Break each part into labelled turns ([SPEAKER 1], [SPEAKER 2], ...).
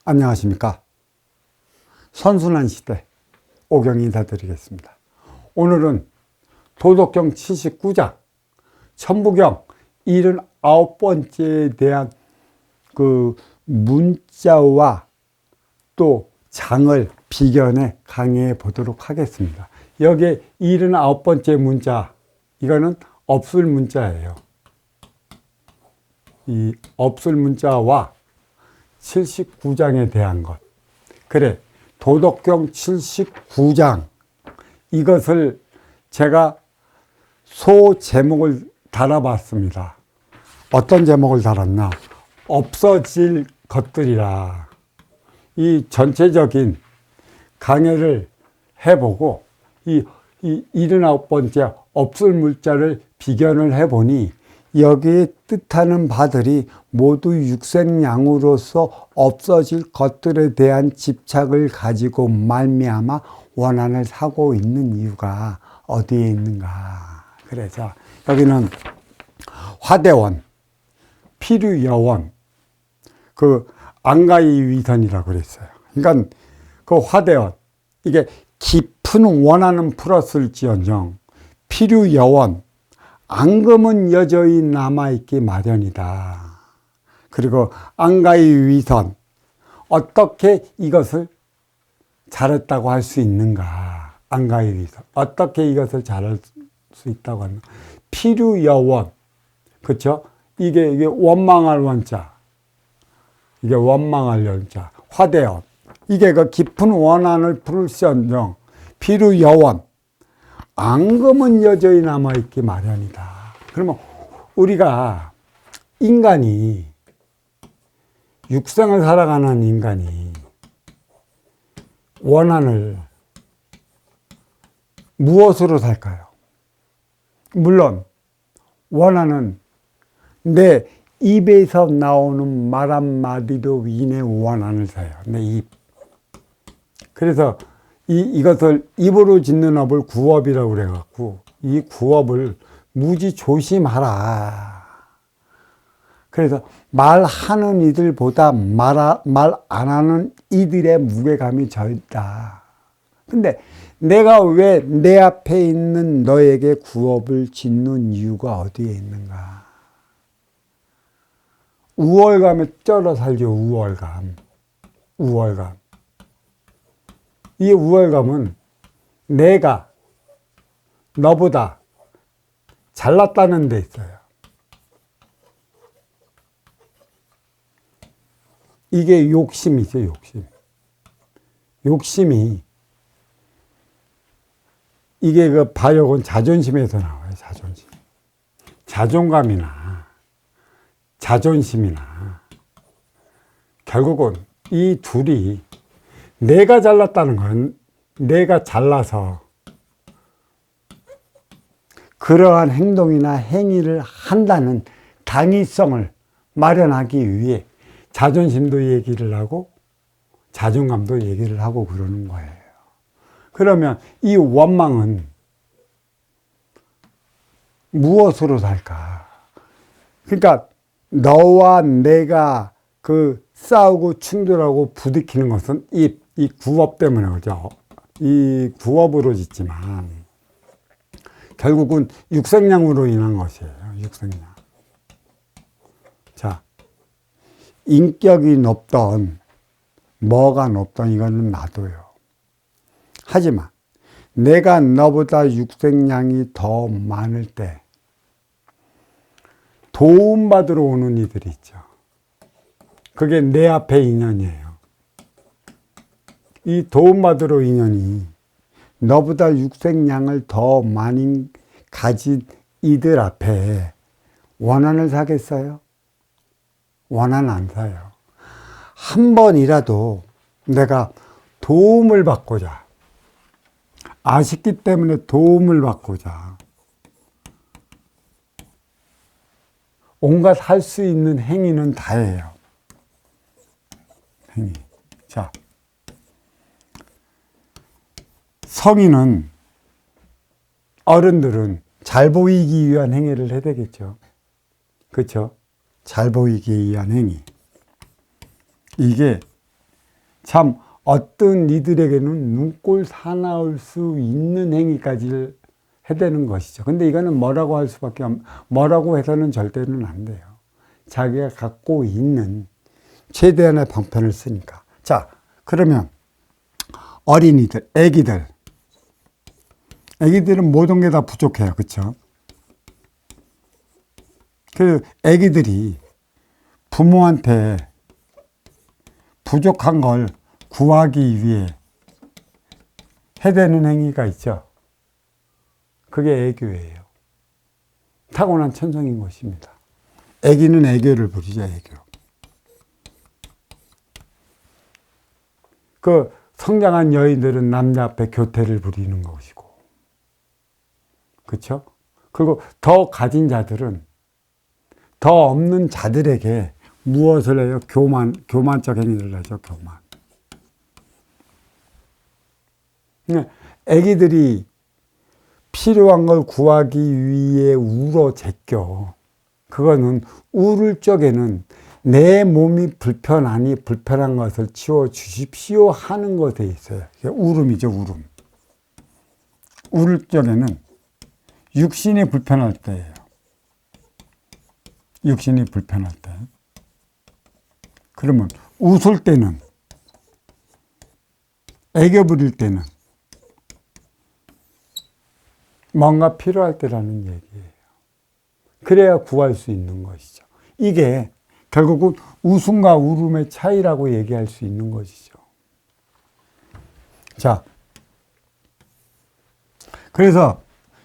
[SPEAKER 1] 안녕하십니까. 선순환 시대 오경 인사드리겠습니다. 오늘은 도덕경 79장 천부경 79번째에 대한 그 문자와 또 장을 비견해 강의해 보도록 하겠습니다. 여기에 79번째 문자, 이거는 업술 문자예요. 이 업술 문자와 79장에 대한 것. 그래, 도덕경 79장, 이것을 제가 소 제목을 달아봤습니다. 어떤 제목을 달았나? 없어질 것들이라. 이 전체적인 강의를 해보고 이 79번째 없을 문자를 비견을 해보니 여기에 뜻하는 바들이 모두 육생양으로서 없어질 것들에 대한 집착을 가지고 말미암아 원한을 사고 있는 이유가 어디에 있는가. 그래서 여기는 화대원, 필유여원, 그 안가위위선이라고 그랬어요. 그러니까 그 화대원, 이게 깊은 원한은 풀었을지언정 필유여원, 앙금은 여전히 남아있기 마련이다. 그리고 안가위위선, 어떻게 이것을 잘했다고 할 수 있는가. 안가위위선, 어떻게 이것을 잘할 수 있다고 하는. 필유여원, 그렇죠? 이게 원망할 원자, 이게 원망할 원자, 화대원, 이게 그 깊은 원한을 풀을지언정 필유여원, 앙금은 여전히 남아있기 마련이다. 그러면 우리가 인간이, 육생을 살아가는 인간이 원한을 무엇으로 살까요? 물론 원한은 내 입에서 나오는 말 한마디로 인해 원한을 사요. 내 입. 그래서 이것을 입으로 짓는 업을 구업이라고 그래갖고 이 구업을 무지 조심하라. 그래서 말하는 이들보다 말 안 하는 이들의 무게감이 적다. 근데 내가 왜 내 앞에 있는 너에게 구업을 짓는 이유가 어디에 있는가? 우월감에 쩔어 살죠. 우월감. 우월감. 이 우월감은 내가 너보다 잘났다는 데 있어요. 이게 욕심이죠, 욕심. 욕심이, 이게 그 발역은 자존심에서 나와요, 자존심. 자존감이나 자존심이나 결국은 이 둘이 내가 잘났다는 건 내가 잘나서 그러한 행동이나 행위를 한다는 당위성을 마련하기 위해 자존심도 얘기를 하고 자존감도 얘기를 하고 그러는 거예요. 그러면 이 원망은 무엇으로 살까? 그러니까 너와 내가 그 싸우고 충돌하고 부딪히는 것은 이 구업 때문에 그죠. 이 구업으로 짓지만 결국은 육생량으로 인한 것이에요. 육생량. 자, 인격이 높던 뭐가 높던 이거는 놔둬요. 하지만 내가 너보다 육생량이 더 많을 때 도움받으러 오는 이들이 있죠. 그게 내 앞에 인연이에요. 이 도움받으러 인연이 너보다 육생량을 더 많이 가진 이들 앞에 원한을 사겠어요? 원한 안 사요. 한 번이라도 내가 도움을 받고자, 아쉽기 때문에 도움을 받고자 온갖 할 수 있는 행위는 다 해요. 행위. 자, 성인은, 어른들은 잘 보이기 위한 행위를 해야 되겠죠. 그렇죠? 잘 보이기 위한 행위. 이게 참 어떤 이들에게는 눈꼴 사나울 수 있는 행위까지 해대는 것이죠. 근데 이거는 뭐라고 할 수밖에 뭐라고 해서는 절대는 안 돼요. 자기가 갖고 있는 최대한의 방편을 쓰니까. 자, 그러면 어린이들, 애기들은 모든 게 다 부족해요. 그렇죠? 그 애기들이 부모한테 부족한 걸 구하기 위해 해대는 행위가 있죠. 그게 애교예요. 타고난 천성인 것입니다. 애기는 애교를 부리죠, 애교. 그 성장한 여인들은 남자 앞에 교태를 부리는 것이고, 그렇죠? 그리고 더 가진 자들은 더 없는 자들에게 무엇을 해요? 교만적 행위를 하죠, 교만. 애기들이 필요한 걸 구하기 위해 울어 제껴. 그거는 울을 적에는 내 몸이 불편한 것을 치워주십시오 하는 것에 있어요. 울음이죠, 울음. 울을 적에는 육신이 불편할 때예요. 육신이 불편할 때. 그러면 웃을 때는, 애교 부릴 때는 뭔가 필요할 때라는 얘기예요. 그래야 구할 수 있는 것이죠. 이게 결국은 웃음과 울음의 차이라고 얘기할 수 있는 것이죠. 자, 그래서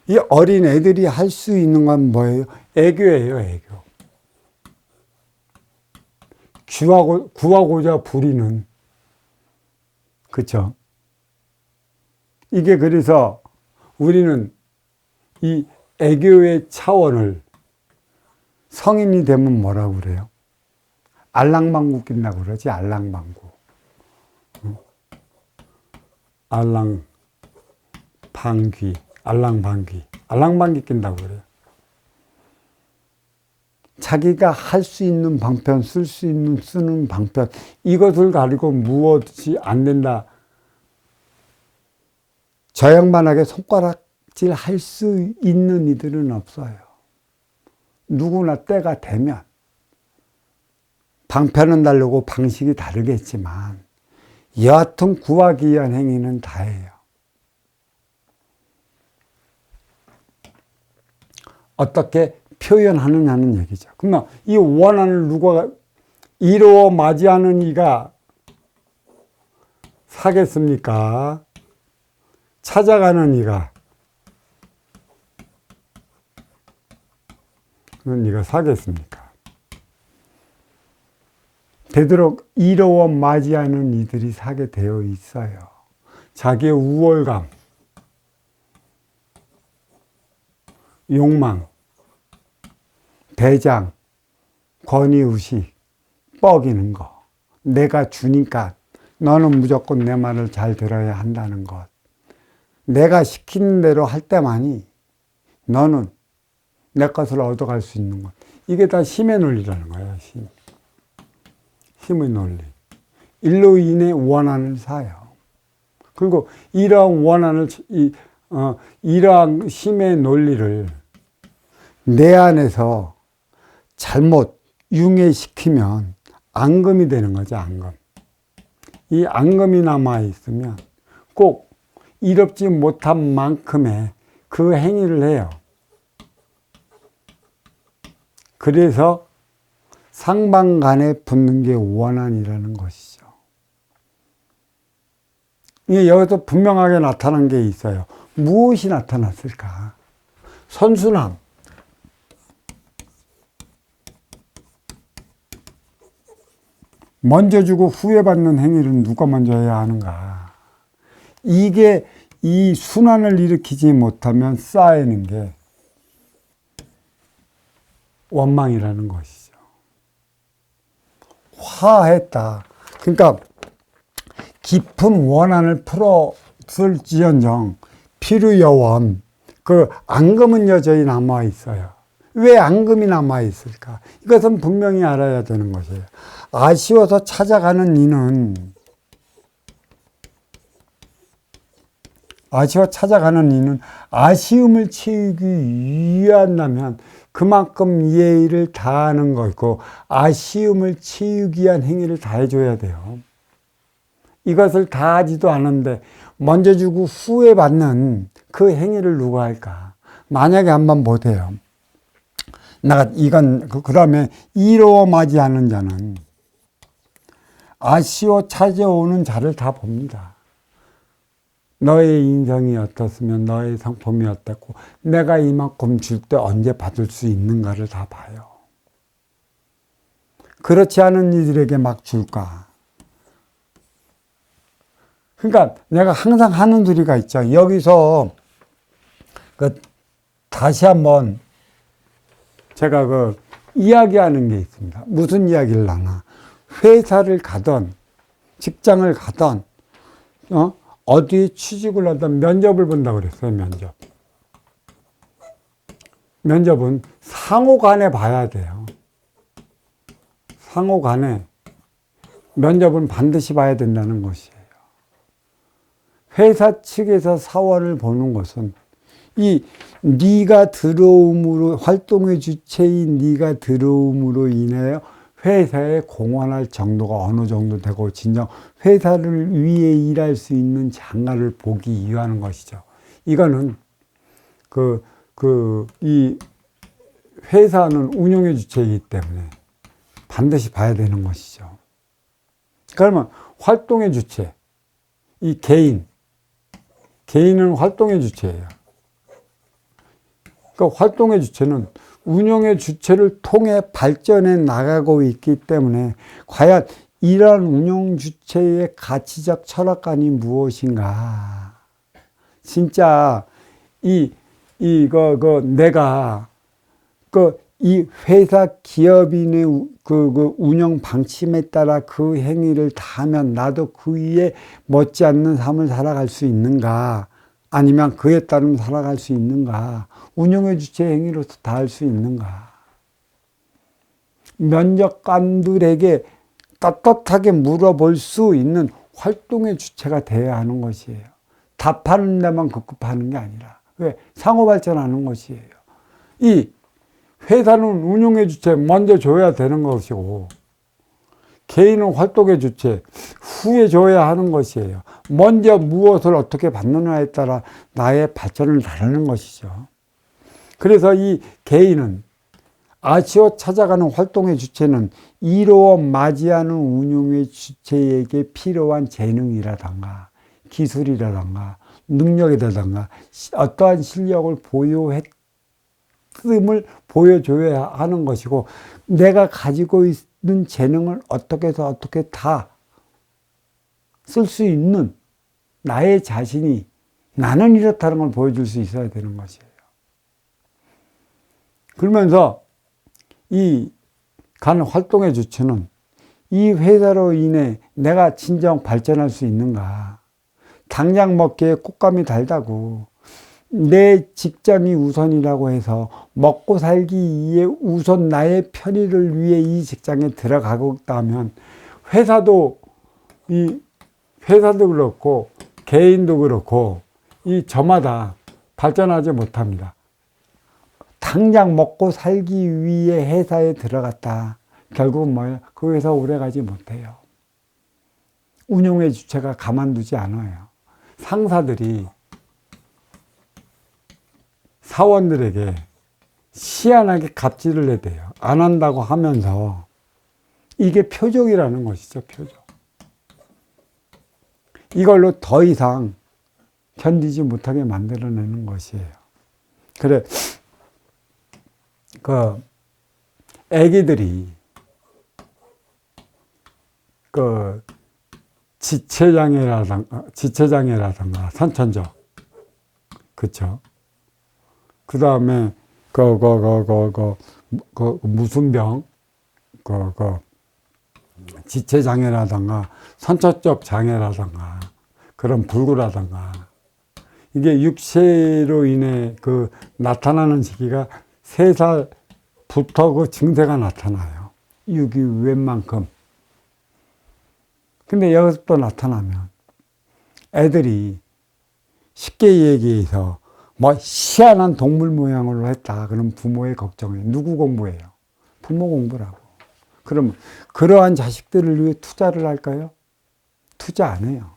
[SPEAKER 1] 이 어린 애들이 할 수 있는 건 뭐예요? 애교예요, 애교. 구하고자 부리는, 그쵸? 이게 그래서 우리는 이 애교의 차원을 성인이 되면 뭐라고 그래요? 알랑방구 낀다고 그러지, 알랑방구. 알랑방귀 낀다고 그래요. 자기가 할 수 있는 방편, 쓰는 방편, 이것을 가지고 무엇이 안 된다. 저 양반에게 손가락질 할 수 있는 이들은 없어요. 누구나 때가 되면 방편은 다르고 방식이 다르겠지만 여하튼 구하기 위한 행위는 다예요. 어떻게 표현하느냐는 얘기죠. 그러나 이 원한을 누가 이루어 맞이하는 이가 사겠습니까? 찾아가는 이가 그런 이가 사겠습니까? 되도록 이루어 맞이하는 이들이 사게 되어 있어요. 자기의 우월감, 욕망, 대장, 권위의식, 뻐기는 거. 내가 주니까 너는 무조건 내 말을 잘 들어야 한다는 것. 내가 시키는 대로 할 때만이 너는 내 것을 얻어갈 수 있는 것. 이게 다 힘의 논리라는 거예요. 힘의 논리. 일로 인해 원한을 사요. 그리고 이러한 원한을, 이러한 힘의 논리를 내 안에서 잘못 융해시키면 앙금이 되는 거죠, 앙금. 이 앙금이 남아있으면 꼭 이롭지 못한 만큼의 그 행위를 해요. 그래서 상방 간에 붙는 게 원한이라는 것이죠. 이게 여기서 분명하게 나타난 게 있어요. 무엇이 나타났을까? 선순환. 먼저 주고 후회 받는 행위를 누가 먼저 해야 하는가? 이게 이 순환을 일으키지 못하면 쌓이는 게 원망이라는 것이죠. 화했다. 그러니까 깊은 원한을 풀었을지언정 필요여원, 그 앙금은 여전히 남아 있어요. 왜 앙금이 남아 있을까? 이것은 분명히 알아야 되는 것이에요. 아쉬워서 찾아가는 이는 아쉬워 찾아가는 이는 아쉬움을 채우기 위한다면 그만큼 예의를 다하는 거고 아쉬움을 채우기 위한 행위를 다 해줘야 돼요. 이것을 다 하지도 않은데 먼저 주고 후에 받는 그 행위를 누가 할까? 만약에 한번 보세요. 그 다음에 이로워 맞이하는 자는 아쉬워 찾아오는 자를 다 봅니다. 너의 인성이 어떻으면 너의 성품이 어떻고 내가 이만큼 줄 때 언제 받을 수 있는가를 다 봐요. 그렇지 않은 이들에게 막 줄까? 그러니까 내가 항상 하는 소리가 있죠. 여기서 다시 한번 제가 이야기하는 게 있습니다. 무슨 이야기를 하나? 회사를 가던 직장을 가던 어디에 취직을 하던 면접을 본다고 그랬어요. 면접은 상호간에 봐야 돼요. 상호간에 면접은 반드시 봐야 된다는 것이에요. 회사 측에서 사원을 보는 것은 네가 들어옴으로 활동의 주체인 네가 들어옴으로 인하여 회사에 공헌할 정도가 어느 정도 되고 진정 회사를 위해 일할 수 있는 장가를 보기 위한 것이죠. 이거는 이 회사는 운영의 주체이기 때문에 반드시 봐야 되는 것이죠. 그러면 활동의 주체, 이 개인은 활동의 주체예요. 그 활동의 주체는 운영의 주체를 통해 발전해 나가고 있기 때문에 과연 이러한 운영 주체의 가치적 철학관이 무엇인가? 진짜 내가 이 회사 기업인의 운영 방침에 따라 그 행위를 다하면 나도 그 위에 못지않는 삶을 살아갈 수 있는가? 아니면 그에 따르면 살아갈 수 있는가? 운영의 주체 행위로서 다 할 수 있는가? 면접관들에게 떳떳하게 물어볼 수 있는 활동의 주체가 되어야 하는 것이에요. 답하는 데만 급급하는 게 아니라. 왜? 상호 발전하는 것이에요. 이 회사는 운영의 주체 먼저 줘야 되는 것이고 개인은 활동의 주체 후에 줘야 하는 것이에요. 먼저 무엇을 어떻게 받느냐에 따라 나의 발전을 다루는 것이죠. 그래서 이 개인은 아쉬워 찾아가는 활동의 주체는 이로워 맞이하는 운용의 주체에게 필요한 재능이라든가 기술이라든가 능력이라든가 어떠한 실력을 보여했음을 보여줘야 하는 것이고 내가 가지고 있는 재능을 어떻게 해서 어떻게 다 쓸 수 있는 나의 자신이 나는 이렇다는 걸 보여줄 수 있어야 되는 것이에요. 그러면서 이 간 활동의 주체는 이 회사로 인해 내가 진정 발전할 수 있는가? 당장 먹기에 꽃감이 달다고 내 직장이 우선이라고 해서 먹고 살기 위해 우선 나의 편의를 위해 이 직장에 들어가고 있다면 회사도 그렇고 개인도 그렇고 저마다 발전하지 못합니다. 당장 먹고 살기 위해 회사에 들어갔다. 결국은 뭐예요? 그 회사 오래 가지 못해요. 운용의 주체가 가만두지 않아요. 상사들이 사원들에게 시한하게 갑질을 해대요. 안 한다고 하면서 이게 표적이라는 것이죠. 표적. 이걸로 더 이상 견디지 못하게 만들어내는 것이에요. 그래, 애기들이 지체장애라든가 선천적, 그쵸? 그 다음에 무슨 병, 지체장애라든가 선천적 장애라든가 그런 불구라든가 이게 육체로 인해 나타나는 시기가 3살부터 그 증세가 나타나요. 육이 웬만큼. 근데 여기서 또 나타나면 애들이 쉽게 얘기해서 뭐 희한한 동물 모양으로 했다. 그럼 부모의 걱정이 누구 공부예요? 부모 공부라고. 그럼 그러한 자식들을 위해 투자를 할까요? 투자 안 해요.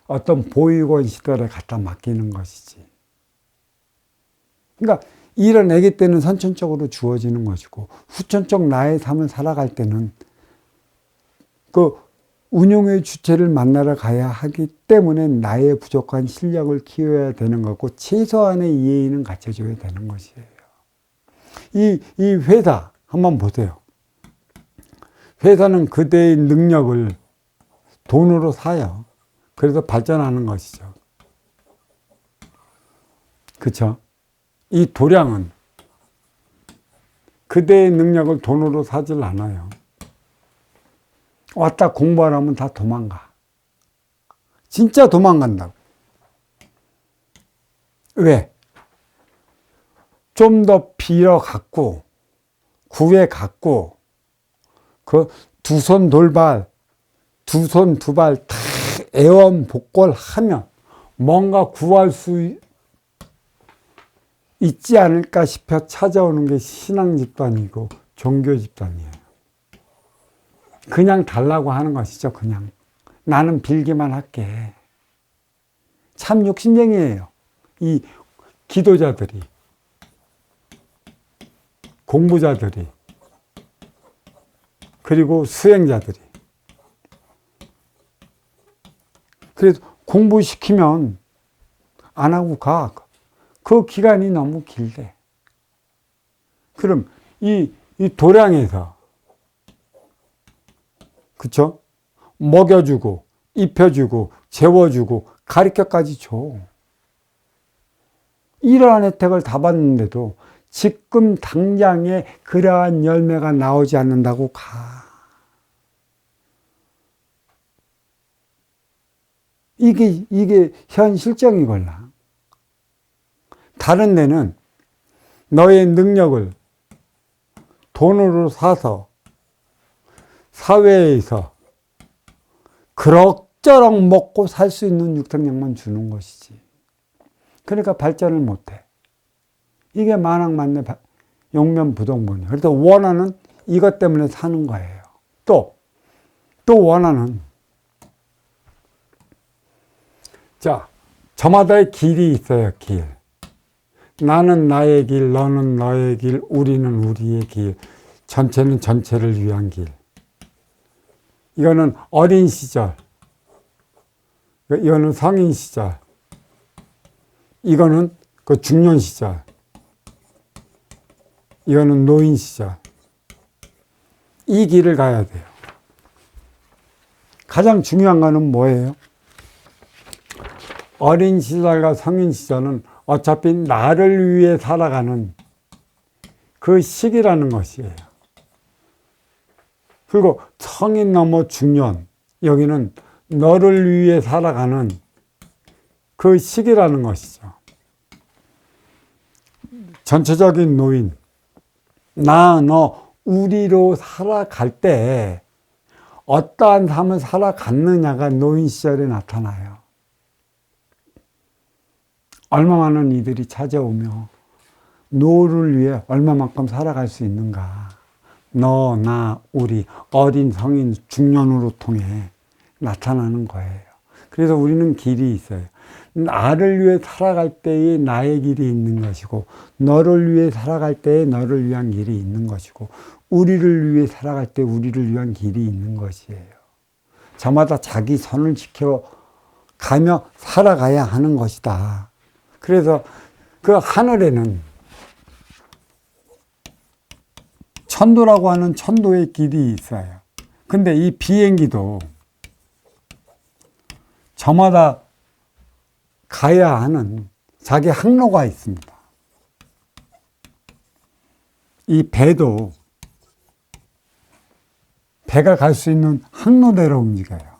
[SPEAKER 1] 어떤 보육원 시설에 갖다 맡기는 것이지. 그러니까 이런 아기 때는 선천적으로 주어지는 것이고 후천적 나의 삶을 살아갈 때는 그 운용의 주체를 만나러 가야 하기 때문에 나의 부족한 실력을 키워야 되는 거고 최소한의 예의는 갖춰줘야 되는 것이에요. 이 회사 한번 보세요. 회사는 그대의 능력을 돈으로 사요. 그래서 발전하는 것이죠. 그렇죠? 이 도량은 그대의 능력을 돈으로 사질 않아요. 왔다 공부하라면 다 도망가. 진짜 도망간다고. 왜? 좀 더 빌어 갖고, 구해 갖고, 그 두 손 돌발, 두 손 두 발 다 애원복골하면 뭔가 구할 수 있지 않을까 싶어 찾아오는 게 신앙 집단이고 종교 집단이에요. 그냥 달라고 하는 것이죠. 그냥 나는 빌기만 할게. 참 욕심쟁이에요. 이 기도자들이, 공부자들이, 그리고 수행자들이. 그래서 공부시키면 안 하고 가. 그 기간이 너무 길대. 그럼 이 도량에서, 그쵸? 먹여주고, 입혀주고, 재워주고, 가르쳐까지 줘. 이러한 혜택을 다 받는데도 지금 당장에 그러한 열매가 나오지 않는다고 가. 이게 현실적이걸라. 다른 데는 너의 능력을 돈으로 사서 사회에서 그럭저럭 먹고 살 수 있는 육탕약만 주는 것이지. 그러니까 발전을 못해. 이게 만학만내 용면부동본이에요. 그래서 원하는 이것 때문에 사는 거예요. 또 원하는. 자, 저마다의 길이 있어요, 길. 나는 나의 길, 너는 너의 길, 우리는 우리의 길, 전체는 전체를 위한 길. 이거는 어린 시절, 이거는 성인 시절, 이거는 그 중년 시절, 이거는 노인 시절. 이 길을 가야 돼요. 가장 중요한 거는 뭐예요? 어린 시절과 성인 시절은 어차피 나를 위해 살아가는 그 시기라는 것이에요. 그리고 성인 넘어 중년, 여기는 너를 위해 살아가는 그 시기라는 것이죠. 전체적인 노인, 나, 너, 우리로 살아갈 때 어떠한 삶을 살아갔느냐가 노인 시절에 나타나요. 얼마 많은 이들이 찾아오며 노를 위해 얼마만큼 살아갈 수 있는가. 너, 나, 우리, 어린, 성인, 중년으로 통해 나타나는 거예요. 그래서 우리는 길이 있어요. 나를 위해 살아갈 때의 나의 길이 있는 것이고, 너를 위해 살아갈 때의 너를 위한 길이 있는 것이고, 우리를 위해 살아갈 때 우리를 위한 길이 있는 것이에요. 저마다 자기 선을 지켜가며 살아가야 하는 것이다. 그래서 그 하늘에는 천도라고 하는 천도의 길이 있어요. 근데 이 비행기도 저마다 가야 하는 자기 항로가 있습니다. 이 배도 배가 갈 수 있는 항로대로 움직여요.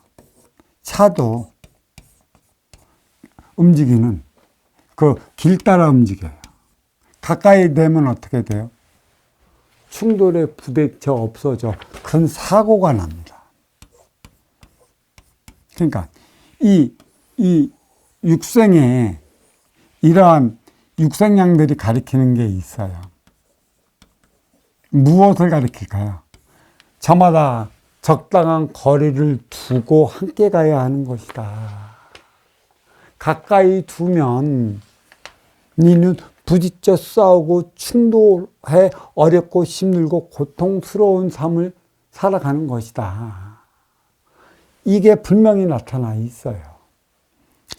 [SPEAKER 1] 차도 움직이는 그 길 따라 움직여요. 가까이 되면 어떻게 돼요? 충돌에 부딪혀 없어져 큰 사고가 납니다. 그러니까 이 육생에 이러한 육생량들이 가리키는 게 있어요. 무엇을 가리킬까요? 저마다 적당한 거리를 두고 함께 가야 하는 것이다. 가까이 두면 니는 부딪혀 싸우고 충돌해 어렵고 힘들고 고통스러운 삶을 살아가는 것이다. 이게 분명히 나타나 있어요.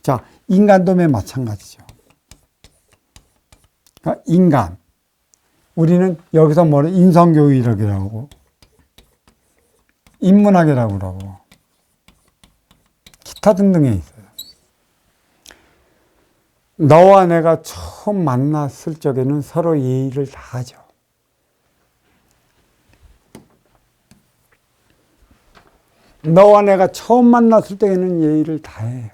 [SPEAKER 1] 자, 인간도매 마찬가지죠. 그러니까 인간. 우리는 여기서 뭐를 인성교육이라고 하고, 인문학이라고 그러고, 기타 등등에 있어요. 너와 내가 처음 만났을 적에는 서로 예의를 다하죠. 너와 내가 처음 만났을 때에는 예의를 다해요.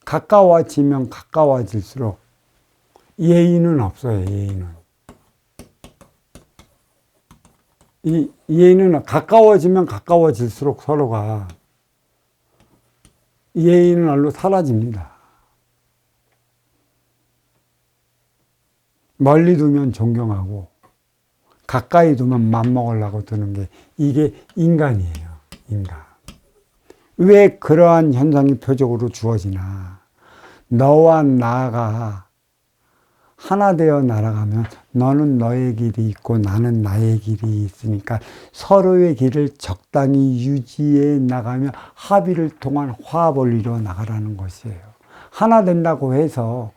[SPEAKER 1] 가까워지면 가까워질수록 예의는 없어요, 예의는. 이 예의는 가까워지면 가까워질수록 서로가 예의는 얼로 사라집니다. 멀리 두면 존경하고 가까이 두면 맘먹으려고 드는 게 이게 인간이에요. 인간. 왜 그러한 현상이 표적으로 주어지나? 너와 나가 하나 되어 날아가면 너는 너의 길이 있고 나는 나의 길이 있으니까 서로의 길을 적당히 유지해 나가며 합의를 통한 화합을 이루어 나가라는 것이에요. 하나 된다고 해서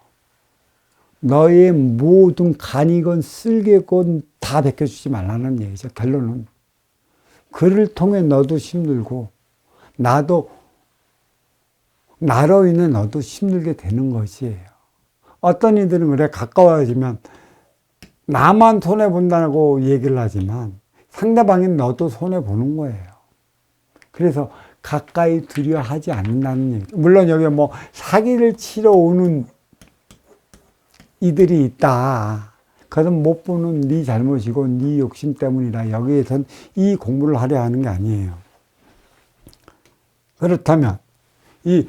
[SPEAKER 1] 너의 모든 간이건 쓸개건 다 베껴주지 말라는 얘기죠. 결론은 그를 통해 너도 힘들고 나도 나로 인해 너도 힘들게 되는 것이에요. 어떤 이들은 그래 가까워지면 나만 손해본다고 얘기를 하지만 상대방이 너도 손해보는 거예요. 그래서 가까이 두려 하지 않는다는 얘기죠. 물론 여기 뭐 사기를 치러 오는 이들이 있다. 그것은 못 보는 네 잘못이고 네 욕심 때문이다. 여기에선 이 공부를 하려 하는 게 아니에요. 그렇다면 이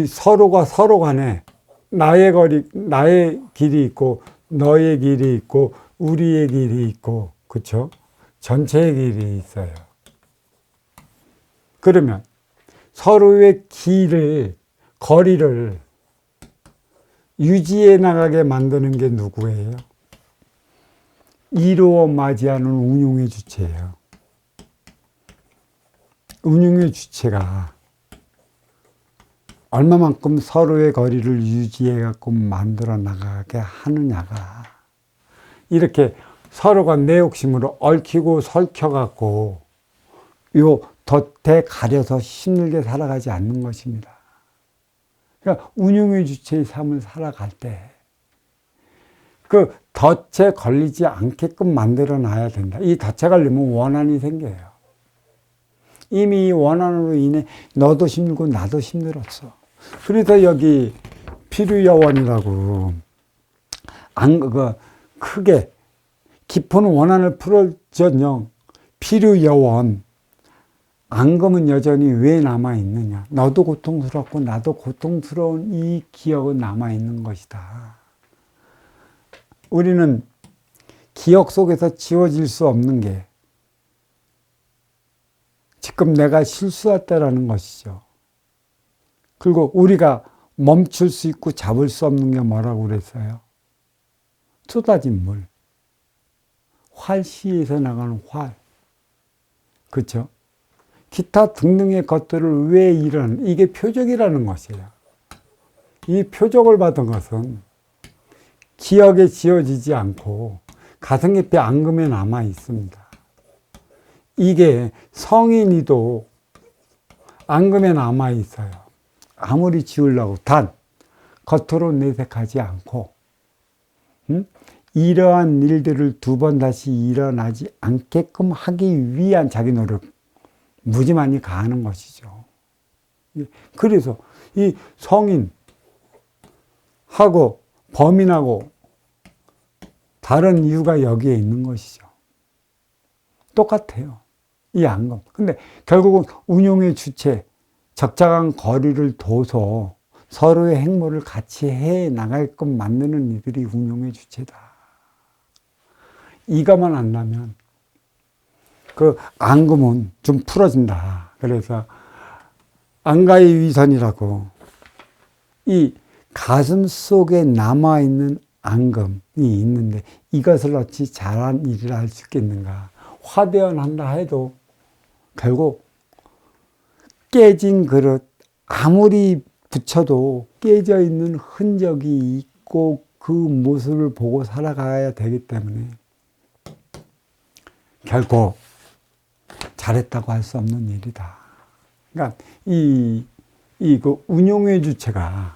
[SPEAKER 1] 서로가 서로 간에 나의 길이 있고 너의 길이 있고 우리의 길이 있고 그렇죠? 전체의 길이 있어요. 그러면 서로의 거리를 유지해 나가게 만드는 게 누구예요? 이루어 맞이하는 운용의 주체예요. 운용의 주체가 얼마만큼 서로의 거리를 유지해 갖고 만들어 나가게 하느냐가 이렇게 서로가 내 욕심으로 얽히고 설켜 갖고 요 덫에 가려서 힘들게 살아가지 않는 것입니다. 그러니까 운용의 주체의 삶을 살아갈 때 그 덫에 걸리지 않게끔 만들어 놔야 된다. 이 덫에 걸리면 원한이 생겨요. 이미 이 원한으로 인해 너도 힘들고 나도 힘들었어. 그래서 여기 필요여원이라고 크게 깊은 원한을 풀어전형 필요여원 앙금은 여전히 왜 남아있느냐. 너도 고통스럽고 나도 고통스러운 이 기억은 남아있는 것이다. 우리는 기억 속에서 지워질 수 없는 게 지금 내가 실수했다라는 것이죠. 그리고 우리가 멈출 수 있고 잡을 수 없는 게 뭐라고 그랬어요? 쏟아진 물. 활시에서 나가는 활. 그렇죠? 기타 등등의 것들을 왜 이게 표적이라는 것이에요. 이 표적을 받은 것은 기억에 지워지지 않고 가슴 깊이 앙금에 남아 있습니다. 이게 성인이도 앙금에 남아 있어요. 아무리 지우려고 단 겉으로 내색하지 않고 이러한 일들을 두 번 다시 일어나지 않게끔 하기 위한 자기 노력 무지만이 가하는 것이죠. 그래서 이 성인하고 범인하고 다른 이유가 여기에 있는 것이죠. 똑같아요. 이 앙금. 근데 결국은 운용의 주체, 적당한 거리를 둬서 서로의 행모를 같이 해 나갈끔 만드는 이들이 운용의 주체다. 이가만 안 나면 그 앙금은 좀 풀어진다. 그래서 안가의 위선이라고 이 가슴 속에 남아있는 앙금이 있는데 이것을 어찌 잘한 일이라 할 수 있겠는가. 화대언한다 해도 결국 깨진 그릇 아무리 붙여도 깨져 있는 흔적이 있고 그 모습을 보고 살아가야 되기 때문에 결코 잘했다고 할 수 없는 일이다. 그러니까 그 운용 주체가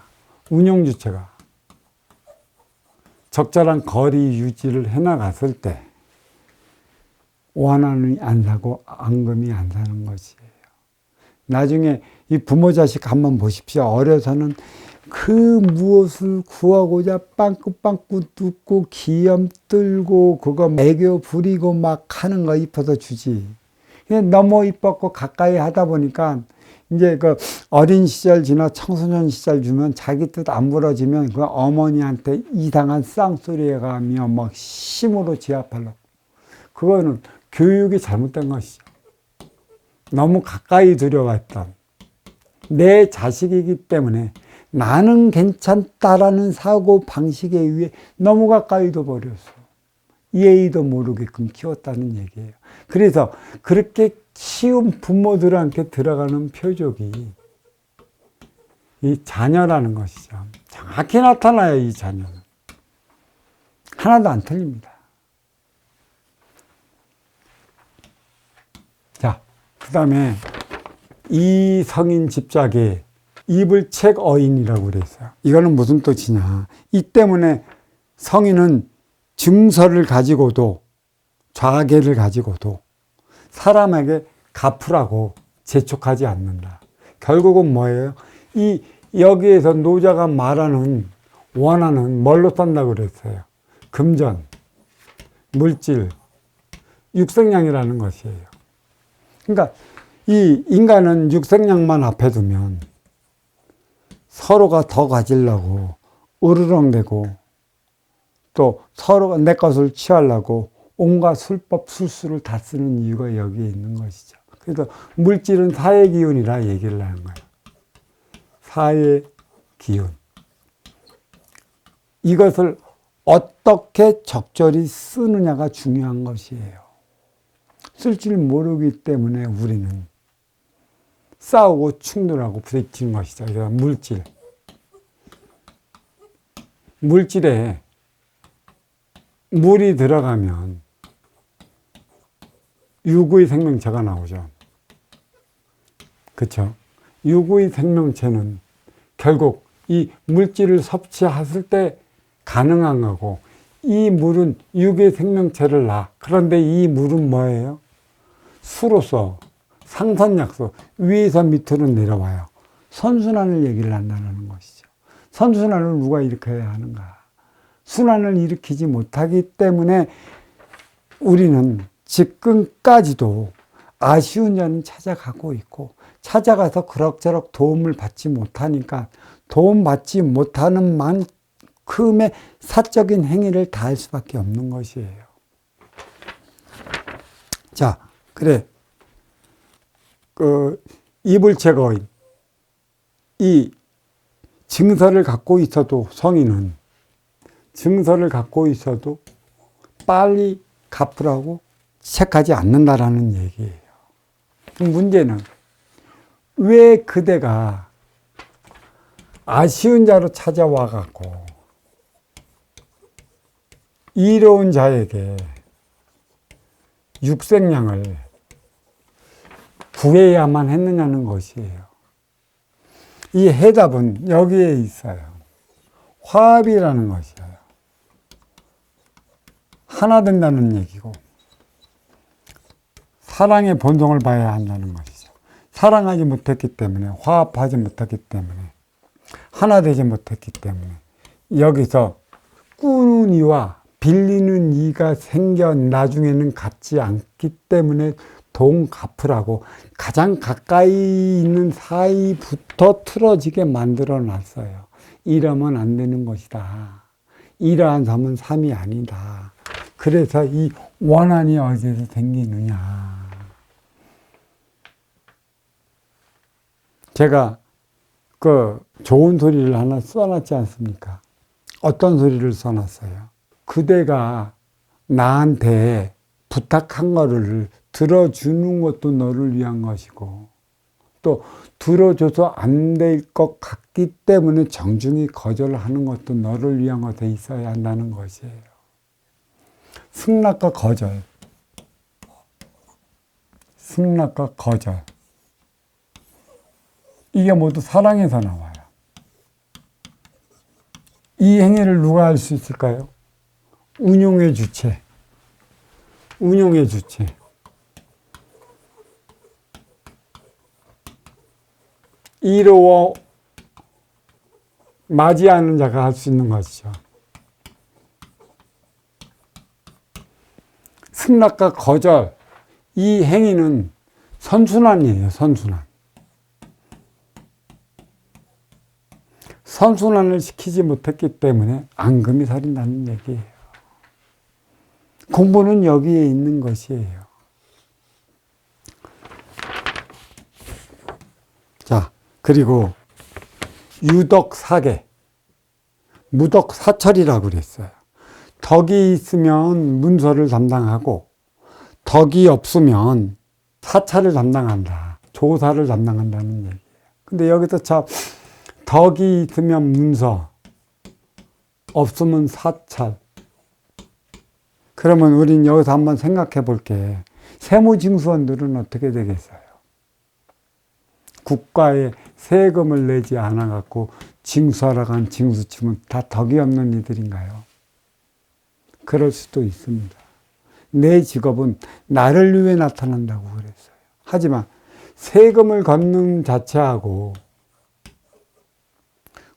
[SPEAKER 1] 적절한 거리 유지를 해나갔을 때 원한이 안 사고 앙금이 안 사는 것이에요. 나중에 이 부모 자식 한번 보십시오. 어려서는 그 무엇을 구하고자 빵긋빵긋 뚫고 기염 들고 그거 애교 부리고 막 하는 거 입혀서 주지. 너무 이뻤고 가까이 하다 보니까 이제 그 어린 시절 지나 청소년 시절 주면 자기 뜻 안 부러지면 그 어머니한테 이상한 쌍소리에 가며 막 힘으로 제압하려고. 그거는 교육이 잘못된 것이죠. 너무 가까이 들여왔던 내 자식이기 때문에 나는 괜찮다라는 사고 방식에 의해 너무 가까이 둬버렸어. 예의도 모르게끔 키웠다는 얘기예요. 그래서 그렇게 키운 부모들한테 들어가는 표적이 이 자녀라는 것이죠. 정확히 나타나요, 이 자녀는. 하나도 안 틀립니다. 자, 그 다음에 이 성인 집작에 이불책 어인이라고 그랬어요. 이거는 무슨 뜻이냐. 이 때문에 성인은 증서를 가지고도 좌계를 가지고도 사람에게 갚으라고 재촉하지 않는다. 결국은 뭐예요? 여기에서 노자가 말하는 원하는 뭘로 산다고 그랬어요? 금전, 물질, 육생량이라는 것이에요. 그러니까 이 인간은 육생량만 앞에 두면 서로가 더 가지려고 으르렁대고 또 서로가 내 것을 취하려고 온갖 술법 술수를 다 쓰는 이유가 여기에 있는 것이죠. 그래서 물질은 사의 기운이라 얘기를 하는 거예요. 사의 기운. 이것을 어떻게 적절히 쓰느냐가 중요한 것이에요. 쓸 줄 모르기 때문에 우리는 싸우고 충돌하고 부딪히는 것이죠. 그래서 물질에 물이 들어가면 유구의 생명체가 나오죠. 그렇죠? 유구의 생명체는 결국 이 물질을 섭취했을 때 가능한 거고, 이 물은 유구의 생명체를 낳아. 그런데 이 물은 뭐예요? 수로서 상선약소 위에서 밑으로 내려와요. 선순환을 얘기를 한다는 것이죠. 선순환을 누가 일으켜야 하는가? 순환을 일으키지 못하기 때문에 우리는 지금까지도 아쉬운 자는 찾아가고 있고, 찾아가서 그럭저럭 도움을 받지 못하니까 도움받지 못하는 만큼의 사적인 행위를 다 할 수밖에 없는 것이에요. 자, 그래. 이불책어인, 이 증서를 갖고 있어도 성인은 증서를 갖고 있어도 빨리 갚으라고 책하지 않는다라는 얘기예요. 문제는 왜 그대가 아쉬운 자로 찾아와 갖고 이로운 자에게 육생량을 구해야만 했느냐는 것이에요. 이 해답은 여기에 있어요. 화합이라는 것이에요. 하나 된다는 얘기고, 사랑의 본성을 봐야 한다는 것이죠. 사랑하지 못했기 때문에, 화합하지 못했기 때문에, 하나 되지 못했기 때문에 여기서 꾸는 이와 빌리는 이가 생겨 나중에는 같지 않기 때문에 돈 갚으라고 가장 가까이 있는 사이부터 틀어지게 만들어 놨어요. 이러면 안 되는 것이다. 이러한 삶은 삶이 아니다. 그래서 이 원한이 어디서 생기느냐. 제가 그 좋은 소리를 하나 써놨지 않습니까? 어떤 소리를 써놨어요? 그대가 나한테 부탁한 거를 들어주는 것도 너를 위한 것이고, 또 들어줘서 안 될 것 같기 때문에 정중히 거절하는 것도 너를 위한 것에 있어야 한다는 것이에요. 승낙과 거절. 승낙과 거절. 이게 모두 사랑에서 나와요. 이 행위를 누가 할 수 있을까요? 운용의 주체. 운용의 주체. 이루어 맞이하는 자가 할 수 있는 것이죠. 승낙과 거절. 이 행위는 선순환이에요. 선순환. 선순환을 시키지 못했기 때문에 앙금이 서린다는 얘기예요. 공부는 여기에 있는 것이에요. 자, 그리고 유덕사계, 무덕사철이라고 그랬어요. 덕이 있으면 문서를 담당하고 덕이 없으면 사찰을 담당한다. 조사를 담당한다는 얘기예요. 근데 여기서 참 덕이 있으면 문서, 없으면 사찰. 그러면 우린 여기서 한번 생각해 볼게. 세무징수원들은 어떻게 되겠어요? 국가에 세금을 내지 않아 갖고 징수하러 간 징수치면 다 덕이 없는 이들인가요? 그럴 수도 있습니다. 내 직업은 나를 위해 나타난다고 그랬어요. 하지만 세금을 걷는 자체하고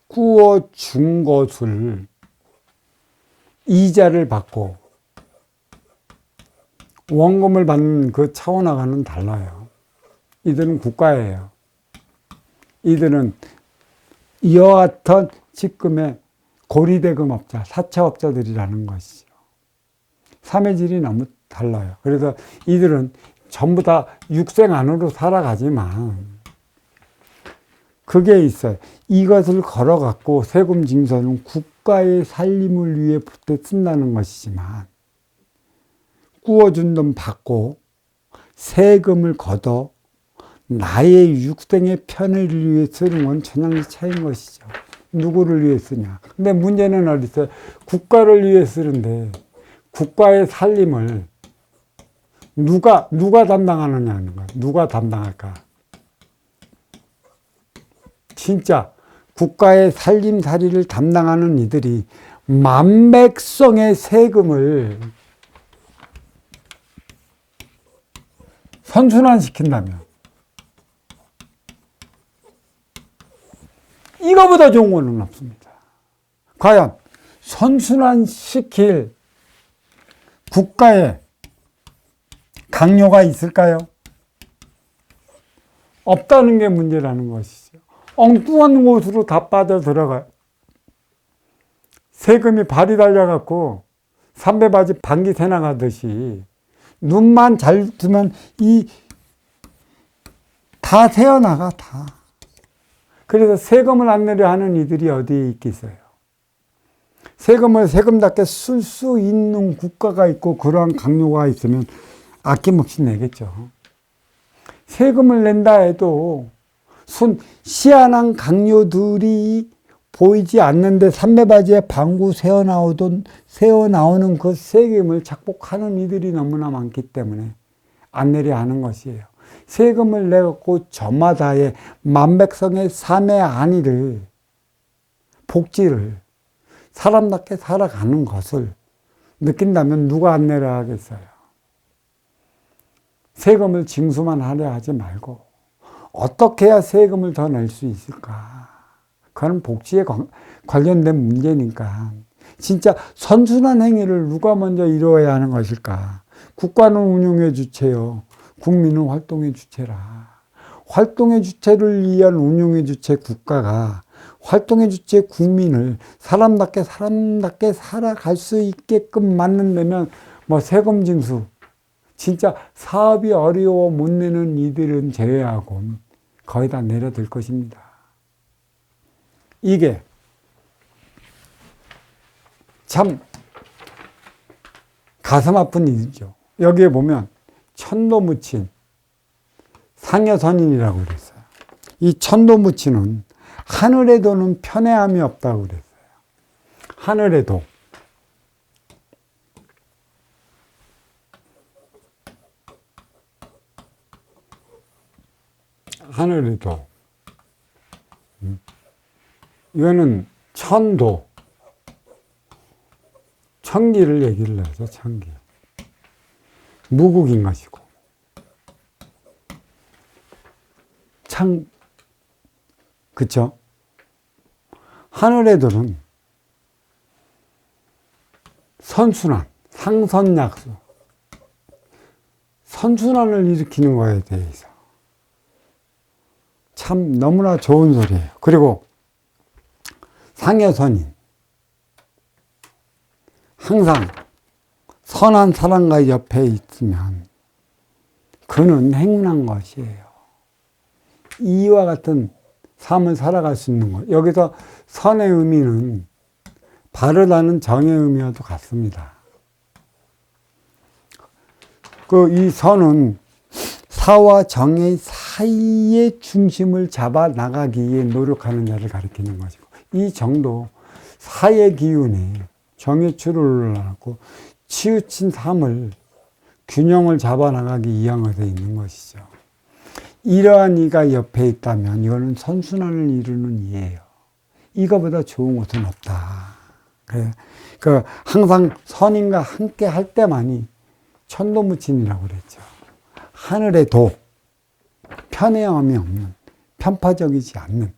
[SPEAKER 1] 구워준 것을 이자를 받고 원금을 받는 그 차원하고는 달라요. 이들은 국가예요. 이들은 이와 같은 직금의 고리대금업자, 사채업자들이라는 것이죠. 삶의 질이 너무 달라요. 그래서 이들은 전부 다 육생 안으로 살아가지만 그게 있어요. 이것을 걸어갖고 세금 징수는 국가의 살림을 위해 쓴다는 것이지만 구워준 돈 받고 세금을 걷어 나의 육생의 편을 위해 쓰는 건 천양지 차이인 것이죠. 누구를 위해 쓰냐. 근데 문제는 어디 있어요? 국가를 위해 쓰는데 국가의 살림을 누가 담당하느냐는 거예요. 누가 담당할까? 진짜 국가의 살림살이를 담당하는 이들이 만백성의 세금을 선순환시킨다면 이거보다 좋은 거는 없습니다. 과연 선순환시킬 국가에 강요가 있을까요? 없다는 게 문제라는 것이죠. 엉뚱한 곳으로 다 빠져 들어가요. 세금이 발이 달려갖고 삼배바지 방귀 새 나가듯이 눈만 잘 뜨면 다 새어나가, 다. 그래서 세금을 안 내려 하는 이들이 어디에 있겠어요? 세금을 세금답게 쓸 수 있는 국가가 있고 그러한 강요가 있으면 아낌없이 내겠죠. 세금을 낸다 해도 시한한 강요들이 보이지 않는데 삼매바지에 방구 새어나오는 그 세금을 착복하는 이들이 너무나 많기 때문에 안 내려 하는 것이에요. 세금을 내갖고 저마다의 만백성의 삶의 안위를, 복지를 사람답게 살아가는 것을 느낀다면 누가 안 내려 하겠어요? 세금을 징수만 하려 하지 말고 어떻게 해야 세금을 더 낼 수 있을까? 그건 복지에 관련된 문제니까 진짜 선순환 행위를 누가 먼저 이루어야 하는 것일까? 국가는 운용의 주체요. 국민은 활동의 주체라. 활동의 주체를 위한 운용의 주체 국가가 활동의 주체 국민을 사람답게 살아갈 수 있게끔 만든다면 뭐 세금 징수, 진짜 사업이 어려워 못 내는 이들은 제외하고 거의 다 내려들 것입니다. 이게 참 가슴 아픈 일이죠. 여기에 보면 천도무친 상여선인이라고 그랬어요. 이 천도무친은 하늘에도는 편애함이 없다고 그랬어요. 하늘에도. 하늘에도. 이거는 천도. 천기를 얘기를 해서 천기. 무국인 것이고. 그쵸? 하늘에도는 선순환, 상선약수. 선순환을 일으키는 거에 대해서. 참 너무나 좋은 소리예요. 그리고 상여선인. 항상 선한 사람과 옆에 있으면 그는 행운한 것이에요. 이와 같은 삶을 살아갈 수 있는 것. 여기서 선의 의미는 바르다는 정의 의미와도 같습니다. 이 선은 사와 정의 사이의 중심을 잡아 나가기 위해 노력하는 자를 가리키는 것이고, 이 정도 사의 기운에 정의 추를 올라가고 치우친 삶을 균형을 잡아 나가기 위한 것에 있는 것이죠. 이러한 이가 옆에 있다면 이거는 선순환을 이루는 이예요. 이거보다 좋은 것은 없다. 그 항상 선인과 함께 할 때만이 천도무친이라고 그랬죠. 하늘의 도, 편애함이 없는, 편파적이지 않는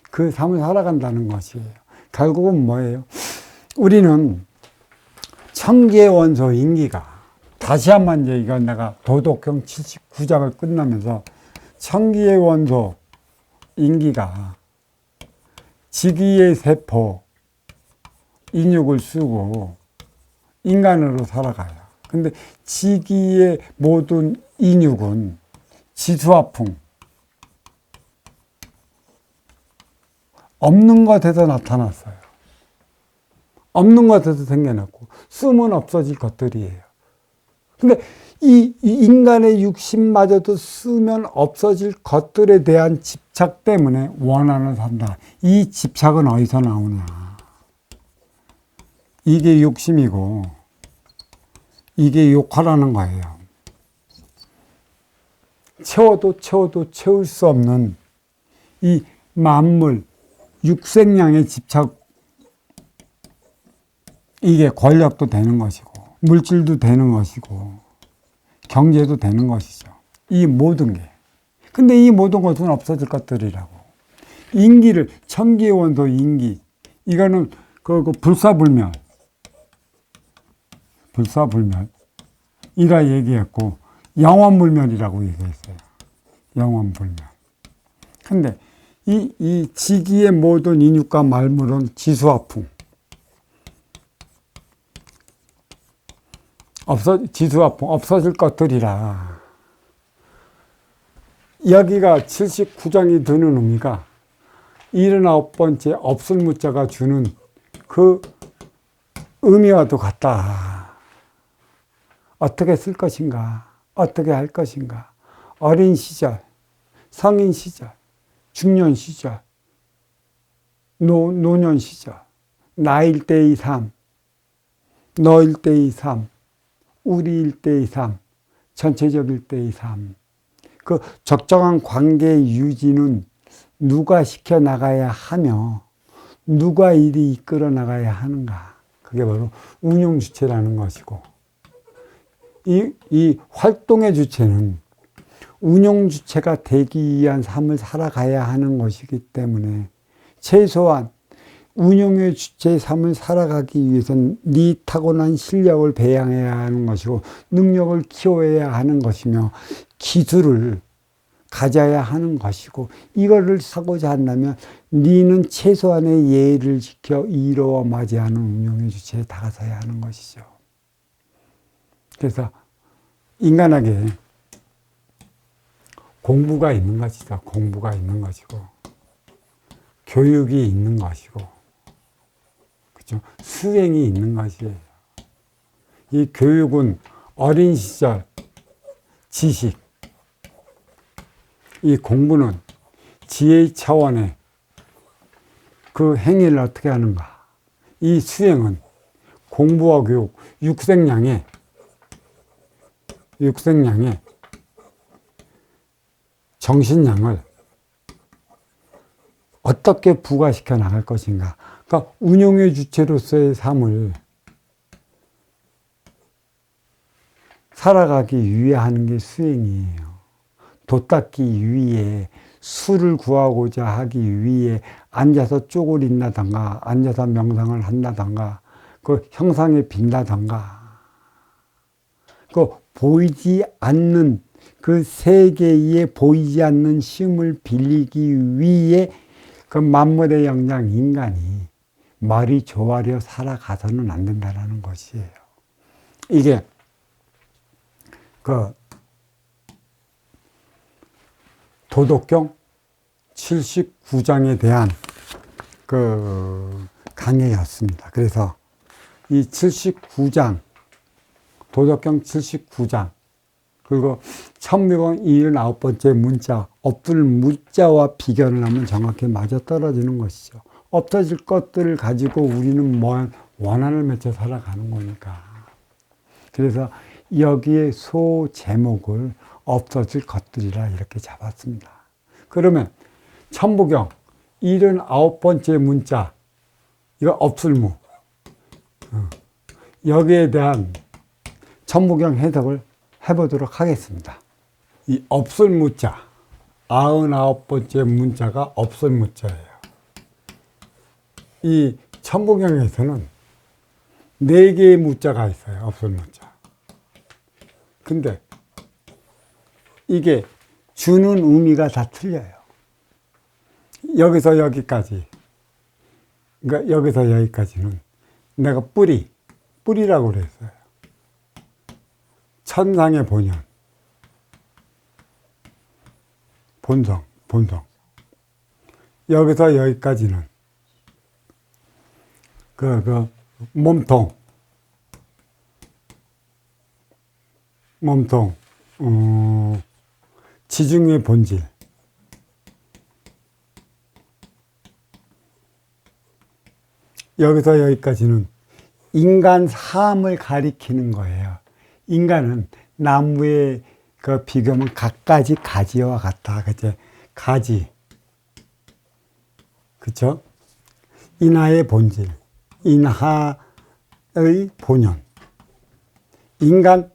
[SPEAKER 1] 그 삶을 살아간다는 것이에요. 결국은 뭐예요? 우리는 천기의 원소 인기가, 다시 한번 이제 이건 내가 도덕경 79장을 끝나면서 천기의 원소 인기가 지기의 세포 인육을 쓰고 인간으로 살아가요. 근데 지기의 모든 인육은 지수화풍, 없는 것에서 나타났어요. 없는 것에서 생겨났고 쓰면 없어질 것들이에요. 근데 이 인간의 육신마저도 쓰면 없어질 것들에 대한 집착 때문에 원한을 산다. 이 집착은 어디서 나오냐? 이게 욕심이고 이게 욕화라는 거예요. 채워도 채울 수 없는 이 만물, 육생량의 집착, 이게 권력도 되는 것이고 물질도 되는 것이고 경제도 되는 것이죠. 이 모든 게. 근데 이 모든 것은 없어질 것들이라고. 인기를, 천기의 원소 인기, 이거는 불사불멸 이라 얘기했고 영원불멸이라고 얘기했어요. 영원불멸. 근데 이 지기의 모든 인육과 말물은 지수화풍, 지수화풍 없어질 것들이라. 여기가 79장이 드는 의미가 79번째 없을 무자가 주는 그 의미와도 같다. 어떻게 쓸 것인가, 어떻게 할 것인가. 어린 시절, 성인 시절, 중년 시절, 노년 시절, 나일 때의 삶, 너일 때의 삶, 우리일 때의 삶, 전체적일 때의 삶. 그 적정한 관계의 유지는 누가 시켜 나가야 하며 누가 이리 이끌어 나가야 하는가. 그게 바로 운용 주체라는 것이고, 이 활동의 주체는 운용 주체가 되기 위한 삶을 살아가야 하는 것이기 때문에 최소한 운용의 주체의 삶을 살아가기 위해서는 네 타고난 실력을 배양해야 하는 것이고 능력을 키워야 하는 것이며 기술을 가져야 하는 것이고, 이거를 하고자 한다면 니는 최소한의 예의를 지켜 이로와 맞이하는 운명의 주체에 다가서야 하는 것이죠. 그래서 인간에게 공부가 있는 것이죠. 공부가 있는 것이고, 교육이 있는 것이고, 그렇죠? 수행이 있는 것이에요. 이 교육은 어린 시절 지식, 이 공부는 지혜의 차원의 그 행위를 어떻게 하는가. 이 수행은 공부와 교육, 육생양의 정신량을 어떻게 부과시켜 나갈 것인가. 그러니까 운용의 주체로서의 삶을 살아가기 위해 하는 게 수행이에요. 도 닦기 위해, 수를 구하고자 하기 위해 앉아서 쪽을 읽나던가, 앉아서 명상을 한다던가, 그 형상에 빈다던가, 그 보이지 않는 그 세계에 보이지 않는 힘을 빌리기 위해 그 만물의 영장 인간이 말이 조아려 살아가서는 안 된다는 것이에요. 이게 그 도덕경 79장에 대한 그 강의였습니다. 그래서 이 79장, 도덕경 79장, 그리고 1179번째 문자, 없을 무자와 비견을 하면 정확히 맞아 떨어지는 것이죠. 없어질 것들을 가지고 우리는 원한을 맺혀 살아가는 거니까. 그래서 여기에 소 제목을 없어질 것들이라 이렇게 잡았습니다. 그러면 천부경 79번째 문자, 이거 없을무, 여기에 대한 천부경 해석을 해보도록 하겠습니다. 이 없을무자, 99번째 문자가 없을무자예요. 이 천부경에서는 4개의 무자가 있어요. 없을무자. 근데 이게 주는 의미가 다 틀려요. 여기서 여기까지, 그러니까 여기서 여기까지는 내가 뿌리라고 그랬어요. 천상의 본성. 여기서 여기까지는 몸통, 지중의 본질. 여기서 여기까지는 인간 삶을 가리키는 거예요. 인간은 나무의 그 비교면 갖가지 가지와 같다. 그죠? 가지. 그쵸? 인하의 본질. 인하의 본연. 인간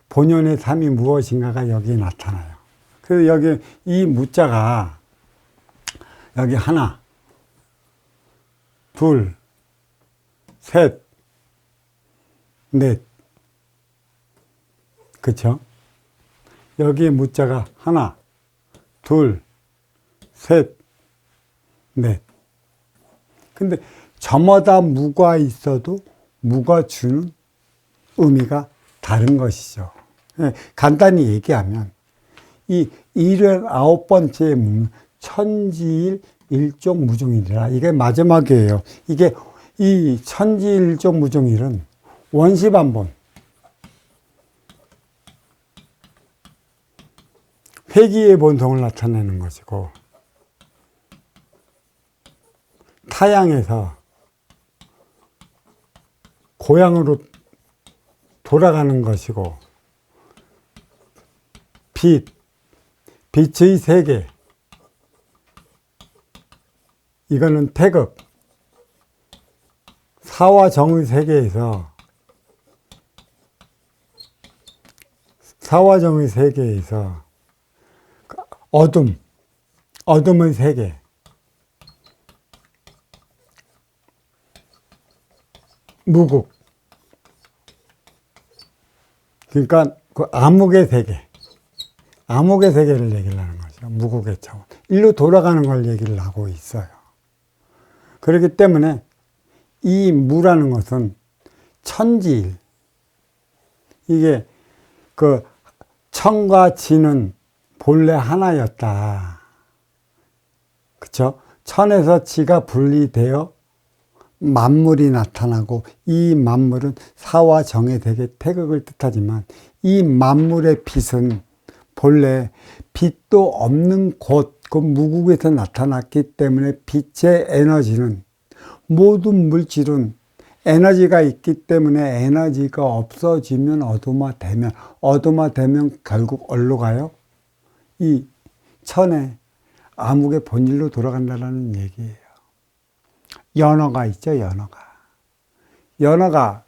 [SPEAKER 1] 본연의 삶이 무엇인가가 여기에 나타나요. 그래서 여기 이 무자가 여기 하나, 둘, 셋, 넷. 그쵸? 여기에 무자가 하나, 둘, 셋, 넷. 근데 저마다 무가 있어도 무가 주는 의미가 다른 것이죠. 간단히 얘기하면 이 79번째 무는 천지일 일종 무중일이라. 이게 마지막이에요. 이게 이 천지일 일종 무중일은 원시반본, 회귀의 본성을 나타내는 것이고, 타양에서 고향으로 돌아가는 것이고, 빛의 세계, 이거는 태극, 사와 정의 세계에서 어둠의 세계, 무국, 그러니까 그 암흑의 세계, 암흑의 세계를 얘기를 하는 거죠. 무국의 차원. 일로 돌아가는 걸 얘기를 하고 있어요. 그렇기 때문에 이 무라는 것은 천지일. 이게 그 천과 지는 본래 하나였다. 그쵸? 천에서 지가 분리되어 만물이 나타나고 이 만물은 사와 정의 대개 태극을 뜻하지만 이 만물의 빛은 본래 빛도 없는 곳, 그 무국에서 나타났기 때문에 빛의 에너지는 모든 물질은 에너지가 있기 때문에 에너지가 없어지면 어둠화되면 결국 어디로 가요? 이 천의 암흑의 본질로 돌아간다는 얘기예요. 연어가 있죠, 연어가. 연어가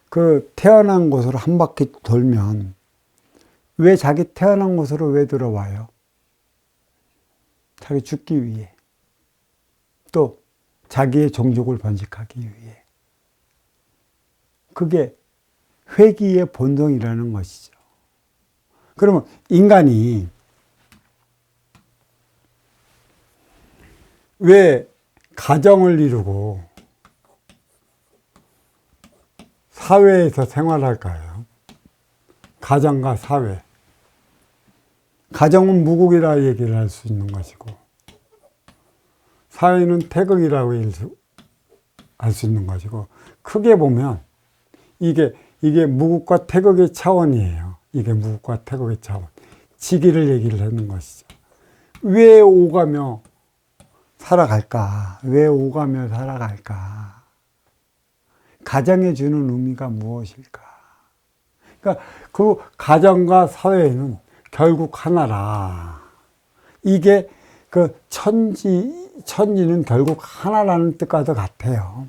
[SPEAKER 1] 그 태어난 곳으로 한 바퀴 돌면 왜 자기 태어난 곳으로 왜 들어와요? 자기 죽기 위해. 또 자기의 종족을 번식하기 위해. 그게 회귀의 본성이라는 것이죠. 그러면 인간이 왜 가정을 이루고 사회에서 생활할까요? 가정과 사회. 가정은 무국이라 얘기를 할 수 있는 것이고, 사회는 태극이라고 할 수 있는 것이고, 크게 보면 이게 무국과 태극의 차원이에요. 이게 무국과 태극의 차원. 지기를 얘기를 하는 것이죠. 왜 오가며 살아갈까? 왜 오가며 살아갈까? 가정에 주는 의미가 무엇일까? 그러니까 그 가정과 사회는 결국 하나라. 이게 그 천지는 결국 하나라는 뜻과도 같아요.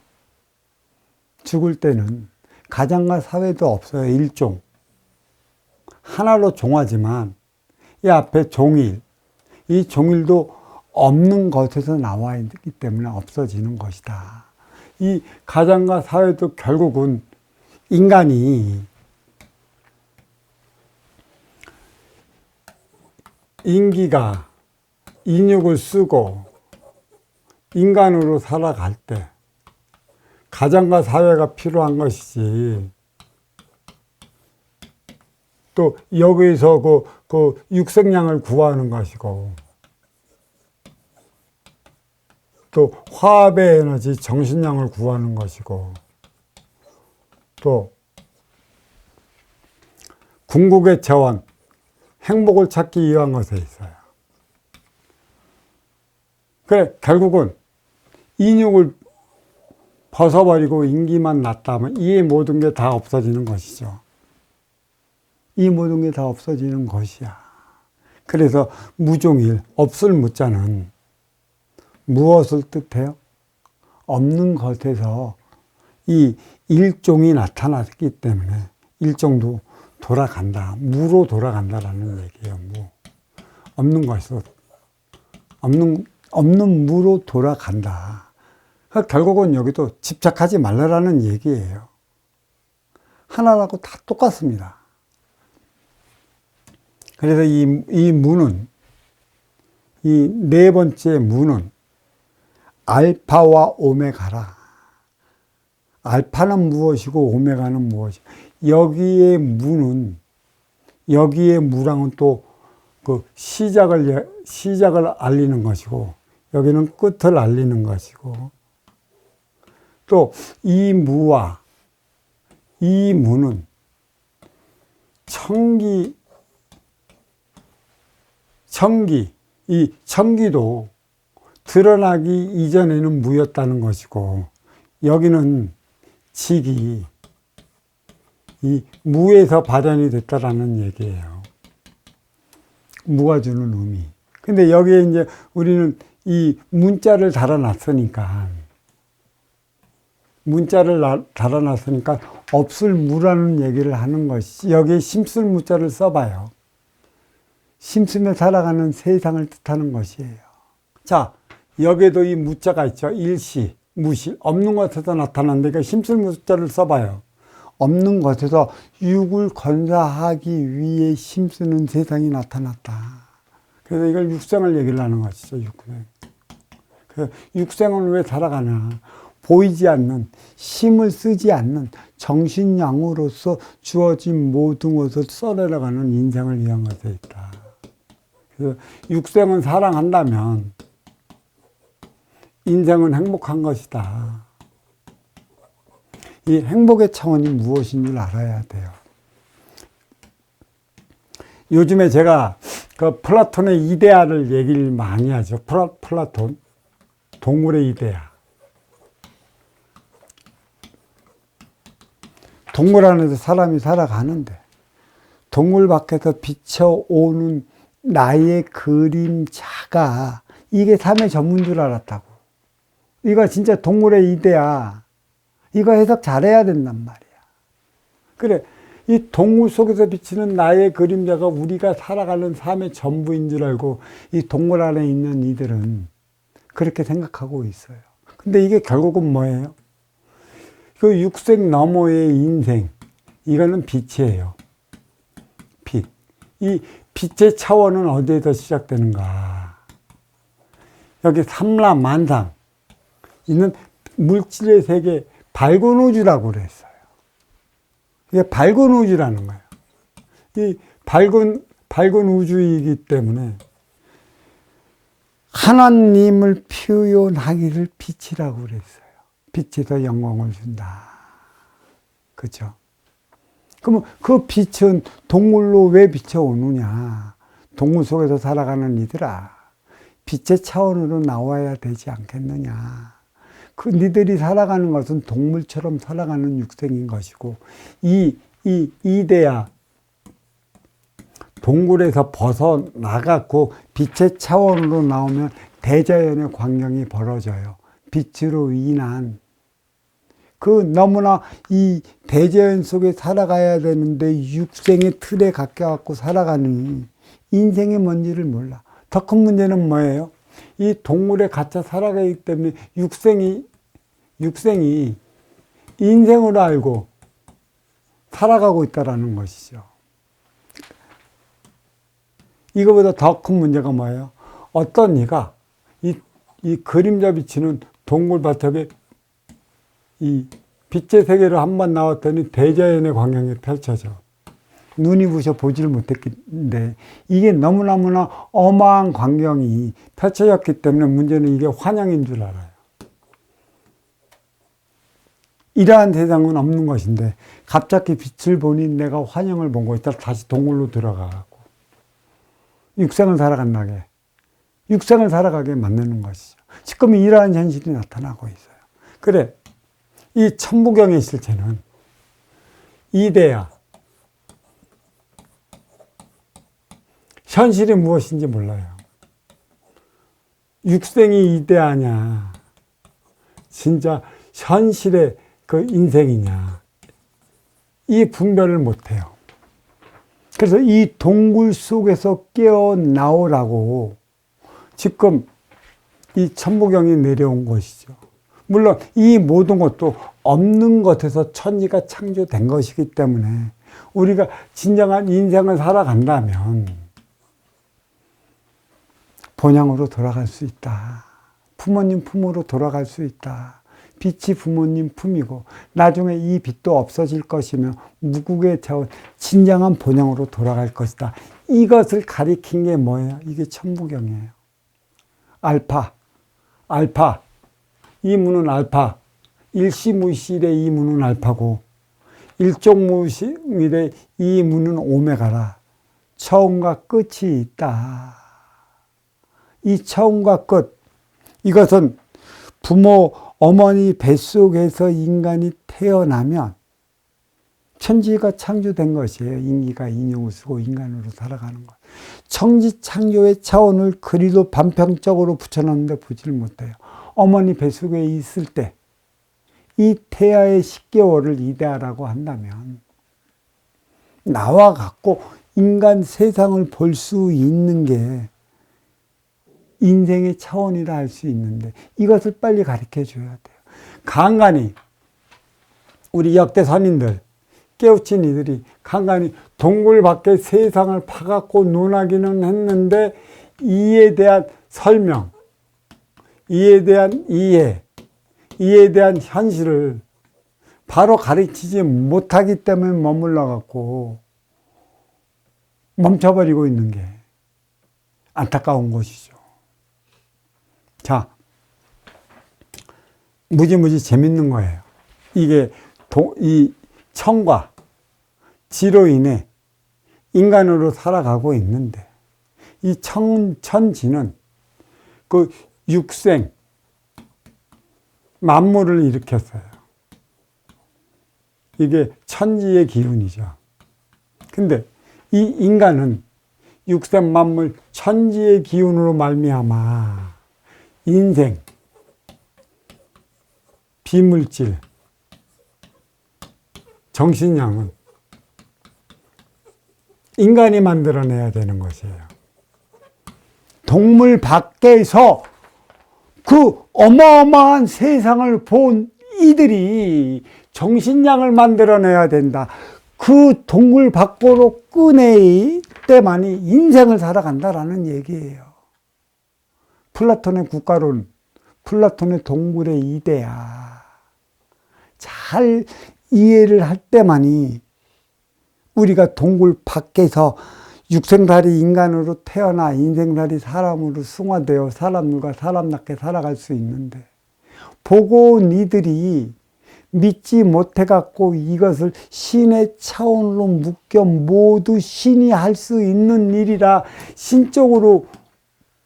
[SPEAKER 1] 죽을 때는 가정과 사회도 없어요. 일종. 하나로 종하지만 이 앞에 종일, 이 종일도 없는 것에서 나와 있기 때문에 없어지는 것이다. 이 가정과 사회도 결국은 인간이 인기가 인육을 쓰고 인간으로 살아갈 때 가정과 사회가 필요한 것이지. 또 여기서 그 육생량을 구하는 것이고, 또 화합의 에너지, 정신량을 구하는 것이고, 또 궁극의 차원, 행복을 찾기 위한 것에 있어요. 그래, 결국은 인육을 벗어버리고 인기만 났다면 이 모든 게 다 없어지는 것이죠. 이 모든 게 다 없어지는 것이야. 그래서 무종일, 없을 무자는 무엇을 뜻해요? 없는 것에서 이 일종이 나타났기 때문에 일종도 돌아간다. 무로 돌아간다라는 얘기예요. 무. 없는 것에서 없는 무로 돌아간다. 결국은 여기도 집착하지 말라라는 얘기예요. 하나라고 다 똑같습니다. 그래서 이 무는, 이 네 번째 무는 알파와 오메가라. 알파는 무엇이고 오메가는 무엇이고, 여기에 무는, 여기에 무랑은 또 그 시작을 알리는 것이고, 여기는 끝을 알리는 것이고, 또 이 무와 이 무는 청기, 이 청기도 드러나기 이전에는 무였다는 것이고, 여기는 직이 이 무에서 발현이 됐다라는 얘기예요. 무가 주는 의미. 근데 여기에 이제 우리는 이 문자를 달아놨으니까, 없을 무라는 얘기를 하는 것이, 여기에 심쓸 무자를 써봐요. 심쓰며 살아가는 세상을 뜻하는 것이에요. 자, 여기에도 이 무자가 있죠. 일시, 무시, 없는 것에서 나타난데, 심쓸 무자를 써봐요. 없는 것에서 육을 건사하기 위해 힘쓰는 세상이 나타났다. 그래서 이걸 육생을 얘기를 하는 것이죠. 육생. 그래서 육생은 왜 살아가냐. 보이지 않는, 힘을 쓰지 않는 정신양으로서 주어진 모든 것을 써내려가는 인생을 위한 것에 있다. 그래서 육생은 사랑한다면 인생은 행복한 것이다. 이 행복의 차원이 무엇인 줄 알아야 돼요. 요즘에 제가 그 플라톤의 이데아를 얘기를 많이 하죠. 플라톤. 동물의 이데아. 동물 안에서 사람이 살아가는데 동물 밖에서 비춰오는 나의 그림자가 이게 삶의 전부인 줄 알았다고. 이거 진짜 동물의 이데아. 이거 해석 잘해야 된단 말이야. 그래, 이 동물 속에서 비치는 나의 그림자가 우리가 살아가는 삶의 전부인 줄 알고 이 동물 안에 있는 이들은 그렇게 생각하고 있어요. 근데 이게 결국은 뭐예요? 그 육생 너머의 인생, 이거는 빛이에요. 빛. 이 빛의 차원은 어디에서 시작되는가? 여기 삼라만상 있는 물질의 세계, 밝은 우주라고 그랬어요. 이게 밝은 우주라는 거예요. 이 밝은 우주이기 때문에 하나님을 표현하기를 빛이라고 그랬어요. 빛에서 영광을 준다. 그렇죠? 그러면 그 빛은 동물로 왜 비춰오느냐? 동물 속에서 살아가는 이들아, 빛의 차원으로 나와야 되지 않겠느냐? 그 니들이 살아가는 것은 동물처럼 살아가는 육생인 것이고, 이데야 동굴에서 벗어나갖고 빛의 차원으로 나오면 대자연의 광경이 벌어져요. 빛으로 인한 그 너무나 이 대자연 속에 살아가야 되는데 육생의 틀에 갇혀갖고 살아가는 인생이 뭔지를 몰라. 더 큰 문제는 뭐예요? 이 동물에 갇혀 살아가기 때문에 육생이 인생으로 알고 살아가고 있다는 것이죠. 이거보다 더 큰 문제가 뭐예요? 어떤 이가 이 그림자 비치는 동굴 바닥에 이 빛의 세계로 한번 나왔더니 대자연의 광경이 펼쳐져. 눈이 부셔 보지를 못했는데 이게 너무너무나 어마한 광경이 펼쳐졌기 때문에 문제는 이게 환영인 줄 알아요. 이러한 세상은 없는 것인데 갑자기 빛을 보니 내가 환영을 보고 있다. 다시 동굴로 들어가고 육생을 살아간다게 육생을 살아가게 만드는 것이죠. 지금 이러한 현실이 나타나고 있어요. 그래, 이 천부경의 실체는 이데야 현실이 무엇인지 몰라요. 육생이 이데아냐 진짜 현실의 그 인생이냐 이 분별을 못해요. 그래서 이 동굴 속에서 깨어나오라고 지금 이 천부경이 내려온 것이죠. 물론 이 모든 것도 없는 것에서 천지가 창조된 것이기 때문에 우리가 진정한 인생을 살아간다면 본향으로 돌아갈 수 있다. 부모님 품으로 돌아갈 수 있다. 빛이 부모님 품이고 나중에 이 빛도 없어질 것이며 무국의 차원 진정한 본향으로 돌아갈 것이다. 이것을 가리킨 게 뭐예요? 이게 천부경이에요. 알파 이 문은 알파 일시무실의 이 문은 알파고 일종무실의 이 문은 오메가라. 처음과 끝이 있다. 이 처음과 끝 이것은 부모 어머니 뱃속에서 인간이 태어나면 천지가 창조된 것이에요. 인기가 인형을 쓰고 인간으로 살아가는 것. 천지 창조의 차원을 그리도 반평적으로 붙여놨는데 보지를 못해요. 어머니 뱃속에 있을 때 이 태아의 10개월을 이데아라고 한다면 나와 갖고 인간 세상을 볼 수 있는 게 인생의 차원이라 할 수 있는데 이것을 빨리 가르쳐 줘야 돼요. 간간히 우리 역대 선인들 깨우친 이들이 간간히 동굴 밖에 세상을 파갖고 논하기는 했는데 이에 대한 설명, 이에 대한 이해, 이에 대한 현실을 바로 가르치지 못하기 때문에 머물러 갖고 멈춰버리고 있는 게 안타까운 것이죠. 자, 무지무지 재밌는 거예요. 이게 이 청과 지로 인해 인간으로 살아가고 있는데 이 천지는 그 육생 만물을 일으켰어요. 이게 천지의 기운이죠. 근데 이 인간은 육생 만물 천지의 기운으로 말미암아 인생, 비물질, 정신량은 인간이 만들어내야 되는 것이에요. 동물 밖에서 그 어마어마한 세상을 본 이들이 정신량을 만들어내야 된다. 그 동물 밖으로 꺼낼 때만이 인생을 살아간다라는 얘기예요. 플라톤의 국가론, 플라톤의 동굴의 이데아. 잘 이해를 할 때만이 우리가 동굴 밖에서 육생살이 인간으로 태어나 인생살이 사람으로 승화되어 사람들과 사람답게 살아갈 수 있는데 보고 니들이 믿지 못해갖고 이것을 신의 차원으로 묶여 모두 신이 할 수 있는 일이라 신적으로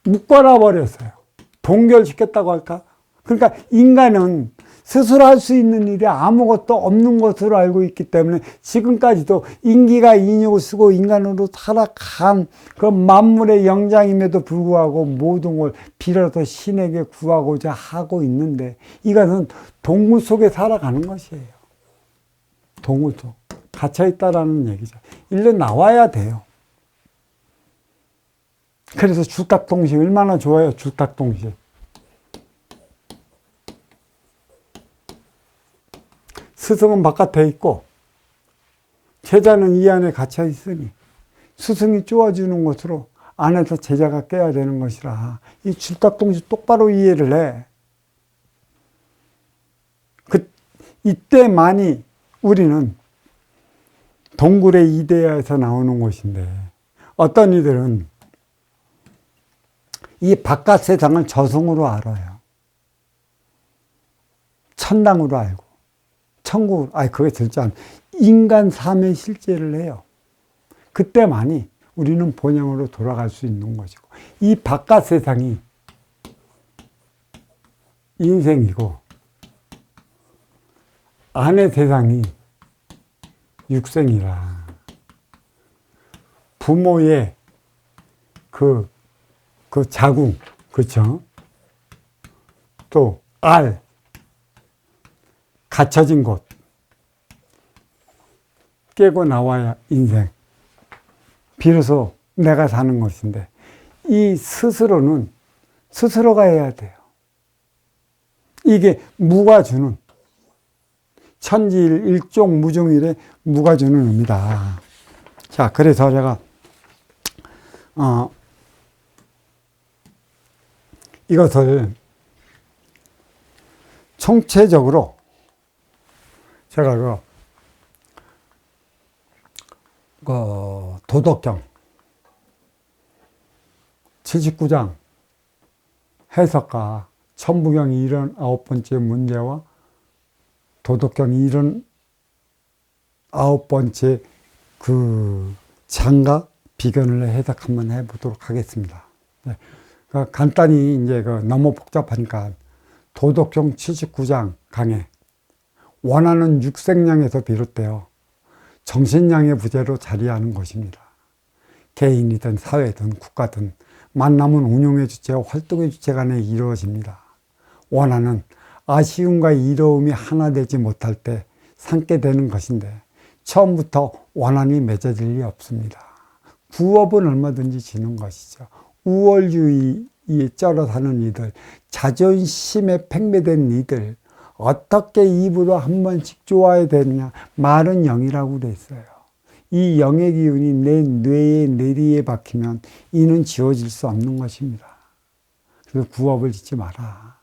[SPEAKER 1] 묶어놔 버렸어요. 동결시켰다고 할까? 그러니까 인간은 스스로 할 수 있는 일이 아무것도 없는 것으로 알고 있기 때문에 지금까지도 인기가 인육을 쓰고 인간으로 살아간 그 만물의 영장임에도 불구하고 모든 걸 빌어서 신에게 구하고자 하고 있는데 이것은 동굴 속에 살아가는 것이에요. 동굴 속. 갇혀있다라는 얘기죠. 일로 나와야 돼요. 그래서 죽탁동시 얼마나 좋아요, 죽탁동시. 스승은 바깥에 있고 제자는 이 안에 갇혀 있으니 스승이 쪼아주는 것으로 안에서 제자가 깨야 되는 것이라 이 죽탁동시 똑바로 이해를 해. 이때만이 우리는 동굴의 이데아에서 나오는 것인데 어떤 이들은 이 바깥 세상을 저승으로 알아요. 천당으로 알고 천국, 그게 절대 안, 인간 삶의 실제를 해요. 그때만이 우리는 본향으로 돌아갈 수 있는 것이고, 이 바깥 세상이 인생이고, 안의 세상이 육생이라. 부모의 그 자궁, 그쵸? 또, 갇혀진 곳 깨고 나와야 인생 비로소 내가 사는 것인데 이 스스로는 스스로가 해야 돼요. 이게 무가 주는 천지일 일종 무종일의 무가 주는 의미다. 자, 그래서 제가 이것을 총체적으로 제가 도덕경 79장 해석과 천부경이 79번째 문제와 도덕경이 79번째 그 장과 비견을 해석 한번 해보도록 하겠습니다. 네. 간단히 이제 너무 복잡하니까 도덕경 79장 강해 원하는 육생량에서 비롯되어 정신량의 부재로 자리하는 것입니다. 개인이든 사회든 국가든 만남은 운용의 주체와 활동의 주체 간에 이루어집니다. 원하는 아쉬움과 이로움이 하나 되지 못할 때 삼게 되는 것인데 처음부터 원한이 맺어질 리 없습니다. 구업은 얼마든지 지는 것이죠. 우월주의에 쩔어 사는 이들, 자존심에 팽배된 이들, 어떻게 입으로 한 번씩 좋아야 되느냐. 말은 영이라고 그랬어요. 이 영의 기운이 내 뇌의 내리에 박히면 이는 지워질 수 없는 것입니다. 그래서 구업을 짓지 마라.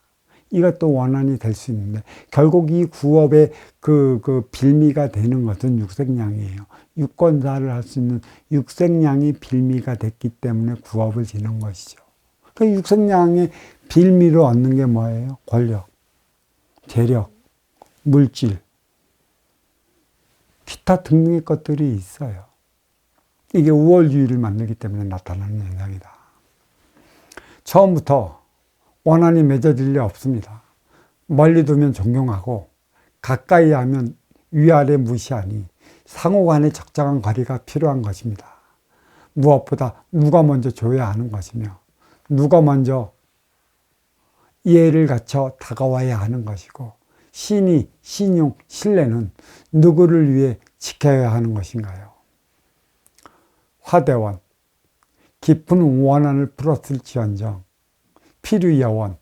[SPEAKER 1] 이것도 원한이 될 수 있는데 결국 이 구업의 그 빌미가 되는 것은 육색량이에요. 육건사를 할 수 있는 육색량이 빌미가 됐기 때문에 구업을 지는 것이죠. 그 육색량의 빌미로 얻는 게 뭐예요? 권력, 재력, 물질, 기타 등등의 것들이 있어요. 이게 우월주의를 만들기 때문에 나타나는 현상이다. 처음부터 원한이 맺어질 리 없습니다. 멀리 두면 존경하고 가까이 하면 위아래 무시하니 상호 간의 적정한 거리가 필요한 것입니다. 무엇보다 누가 먼저 줘야 하는 것이며 누가 먼저 이해를 갖춰 다가와야 하는 것이고 신의, 신용, 신뢰는 누구를 위해 지켜야 하는 것인가요? 화대원, 깊은 원한을 풀었을지언정 필유여원,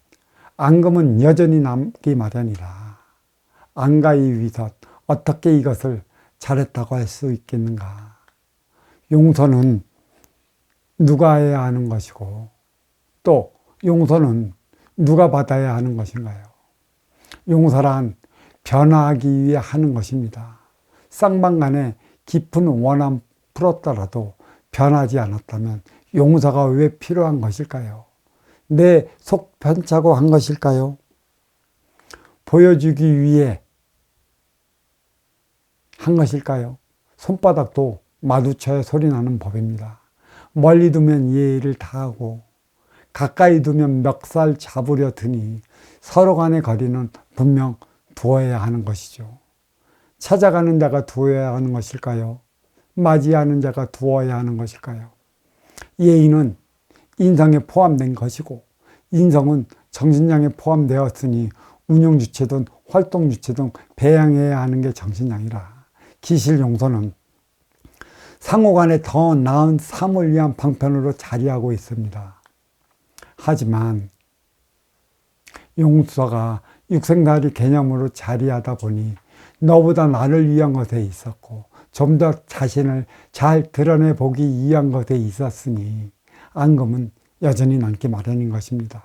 [SPEAKER 1] 앙금은 여전히 남기 마련이라. 앙가의 위선, 어떻게 이것을 잘했다고 할 수 있겠는가? 용서는 누가 해야 하는 것이고 또 용서는 누가 받아야 하는 것인가요? 용서란 변화하기 위해 하는 것입니다. 쌍방간에 깊은 원한 풀었더라도 변하지 않았다면 용서가 왜 필요한 것일까요? 내 속 편차고 한 것일까요? 보여주기 위해 한 것일까요? 손바닥도 마주쳐야 소리나는 법입니다. 멀리 두면 예의를 다하고 가까이 두면 멱살 잡으려 드니 서로 간의 거리는 분명 두어야 하는 것이죠. 찾아가는 자가 두어야 하는 것일까요? 맞이하는 자가 두어야 하는 것일까요? 예의는 인성에 포함된 것이고 인성은 정신량에 포함되었으니 운영주체든 활동주체든 배양해야 하는 게 정신량이라. 기실용서는 상호간에 더 나은 삶을 위한 방편으로 자리하고 있습니다. 하지만 용서가 육생다리 개념으로 자리하다 보니 너보다 나를 위한 것에 있었고 좀 더 자신을 잘 드러내보기 위한 것에 있었으니 앙금은 여전히 남기 마련인 것입니다.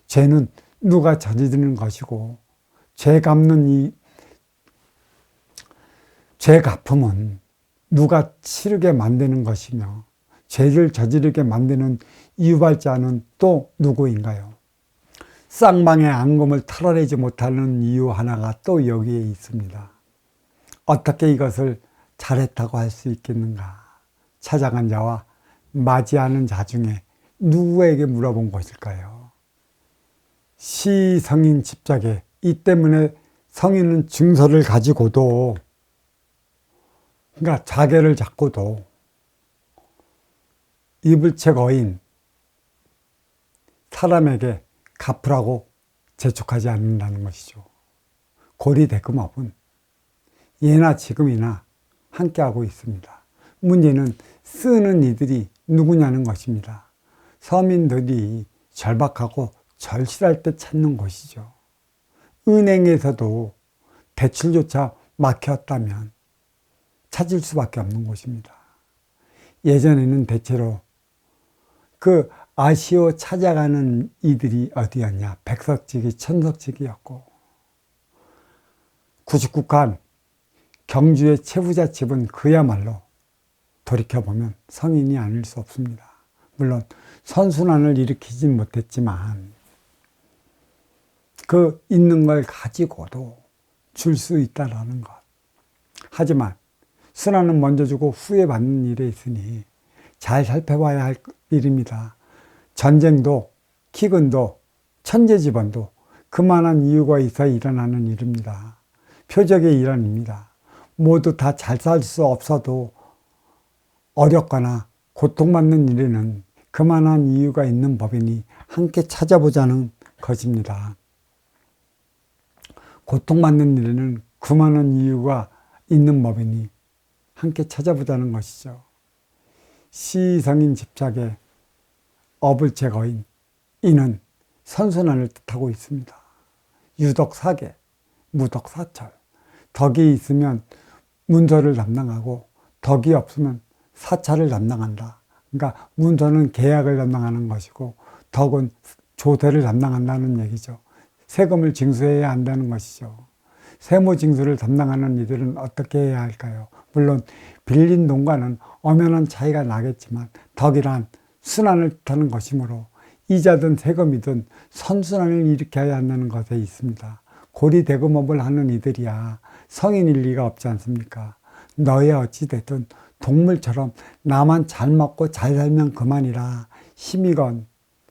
[SPEAKER 1] 죄는 누가 저지르는 것이고 죄 갚는 죄 갚음은 누가 치르게 만드는 것이며 죄를 저지르게 만드는 유발자는 또 누구인가요? 쌍방의 앙금을 털어내지 못하는 이유 하나가 또 여기에 있습니다. 어떻게 이것을 잘했다고 할 수 있겠는가? 찾아간 자와 맞이하는 자 중에 누구에게 물어본 것일까요? 시성인 집작에 이 때문에 성인은 증서를 가지고도 그러니까 자계를 잡고도 입을 채 거인 사람에게 갚으라고 재촉하지 않는다는 것이죠. 고리대금업은 예나 지금이나 함께하고 있습니다. 문제는 쓰는 이들이 누구냐는 것입니다. 서민들이 절박하고 절실할 때 찾는 곳이죠. 은행에서도 대출조차 막혔다면 찾을 수밖에 없는 곳입니다. 예전에는 대체로 그 아쉬워 찾아가는 이들이 어디였냐? 백석지기, 천석지기였고 99칸 경주의 최부잣집은 그야말로 돌이켜보면 성인이 아닐 수 없습니다. 물론 선순환을 일으키진 못했지만 그 있는 걸 가지고도 줄 수 있다라는 것. 하지만 순환은 먼저 주고 후에 받는 일에 있으니 잘 살펴봐야 할 일입니다. 전쟁도 기근도 천재지변도 그만한 이유가 있어 일어나는 일입니다. 표적의 일환입니다. 모두 다 잘 살 수 없어도 어렵거나 고통받는 일에는 그만한 이유가 있는 법이니 함께 찾아보자는 것입니다. 고통받는 일에는 그만한 이유가 있는 법이니 함께 찾아보자는 것이죠. 시성인 집착에 업을 제거인 이는 선순환을 뜻하고 있습니다. 유독 사계, 무덕사철. 덕이 있으면 문서를 담당하고 덕이 없으면 사찰을 담당한다. 그러니까 문서는 계약을 담당하는 것이고 덕은 조세를 담당한다는 얘기죠. 세금을 징수해야 한다는 것이죠. 세무징수를 담당하는 이들은 어떻게 해야 할까요? 물론 빌린 돈과는 엄연한 차이가 나겠지만 덕이란 순환을 뜻하는 것이므로 이자든 세금이든 선순환을 일으켜야 한다는 것에 있습니다. 고리대금업을 하는 이들이야 성인일 리가 없지 않습니까? 너야 어찌됐든 동물처럼 나만 잘 먹고 잘 살면 그만이라 힘이건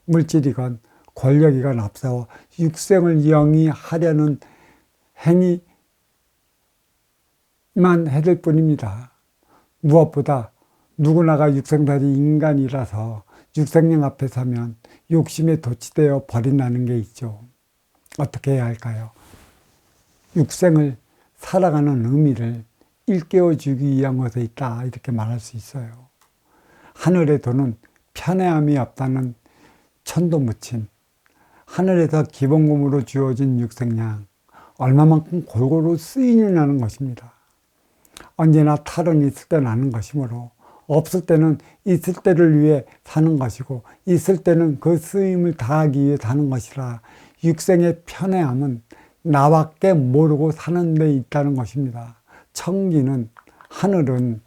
[SPEAKER 1] 물질이건 권력이건 앞세워 육생을 영위하려는 행위만 해될 뿐입니다. 무엇보다 누구나가 육생살이 인간이라서 육생령 앞에 서면 욕심에 도취되어 버린다는 게 있죠. 어떻게 해야 할까요? 육생을 살아가는 의미를 일깨워 주기 위한 것에 있다, 이렇게 말할 수 있어요. 하늘에 도는 편애함이 없다는 천도무침, 하늘에서 기본금으로 주어진 육생량 얼마만큼 골고루 쓰이느냐는 것입니다. 언제나 탈은 있을 때 나는 것이므로 없을 때는 있을 때를 위해 사는 것이고 있을 때는 그 쓰임을 다하기 위해 사는 것이라 육생의 편애함은 나밖에 모르고 사는 데 있다는 것입니다. 청기는 하늘은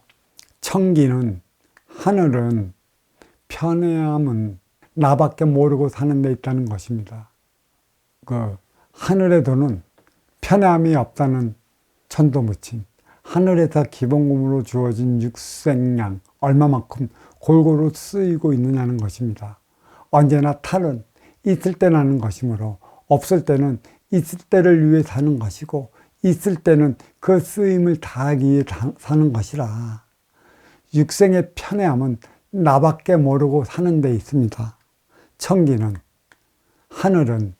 [SPEAKER 1] 편애함은 나밖에 모르고 사는 데 있다는 것입니다. 그 하늘에 도는 편애함이 없다는 천도무침, 하늘에서 기본금으로 주어진 육생량 얼마만큼 골고루 쓰이고 있느냐는 것입니다. 언제나 탈은 있을 때 나는 것이므로 없을 때는 있을 때를 위해 사는 것이고 있을 때는 그 쓰임을 다하기 위해 사는 것이라 육생의 편애함은 나밖에 모르고 사는 데 있습니다. 청기는 하늘은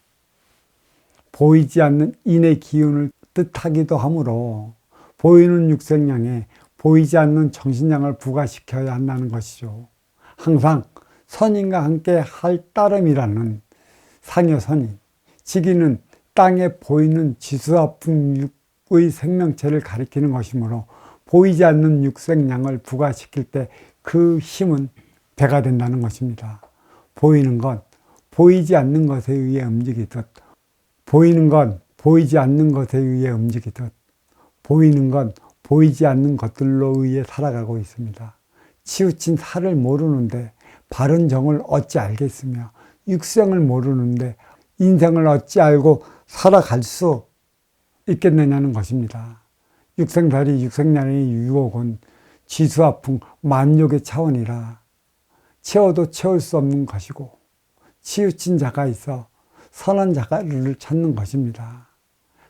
[SPEAKER 1] 보이지 않는 인의 기운을 뜻하기도 하므로 보이는 육생량에 보이지 않는 정신량을 부과시켜야 한다는 것이죠. 항상 선인과 함께 할 따름이라는 상여선인, 지기는 땅에 보이는 지수화풍육의 생명체를 가리키는 것이므로 보이지 않는 육생량을 부과시킬 때 그 힘은 배가 된다는 것입니다. 보이는 건 보이지 않는 것에 의해 움직이듯, 보이는 건 보이지 않는 것에 의해 움직이듯, 보이는 건 보이지 않는 것들로 의해 살아가고 있습니다. 치우친 살을 모르는데 바른 정을 어찌 알겠으며 육생을 모르는데 인생을 어찌 알고 살아갈 수 있겠느냐는 것입니다. 육생살이 육생량의 유혹은 지수화풍 만욕의 차원이라 채워도 채울 수 없는 것이고 치우친 자가 있어 선한 자를 찾는 것입니다.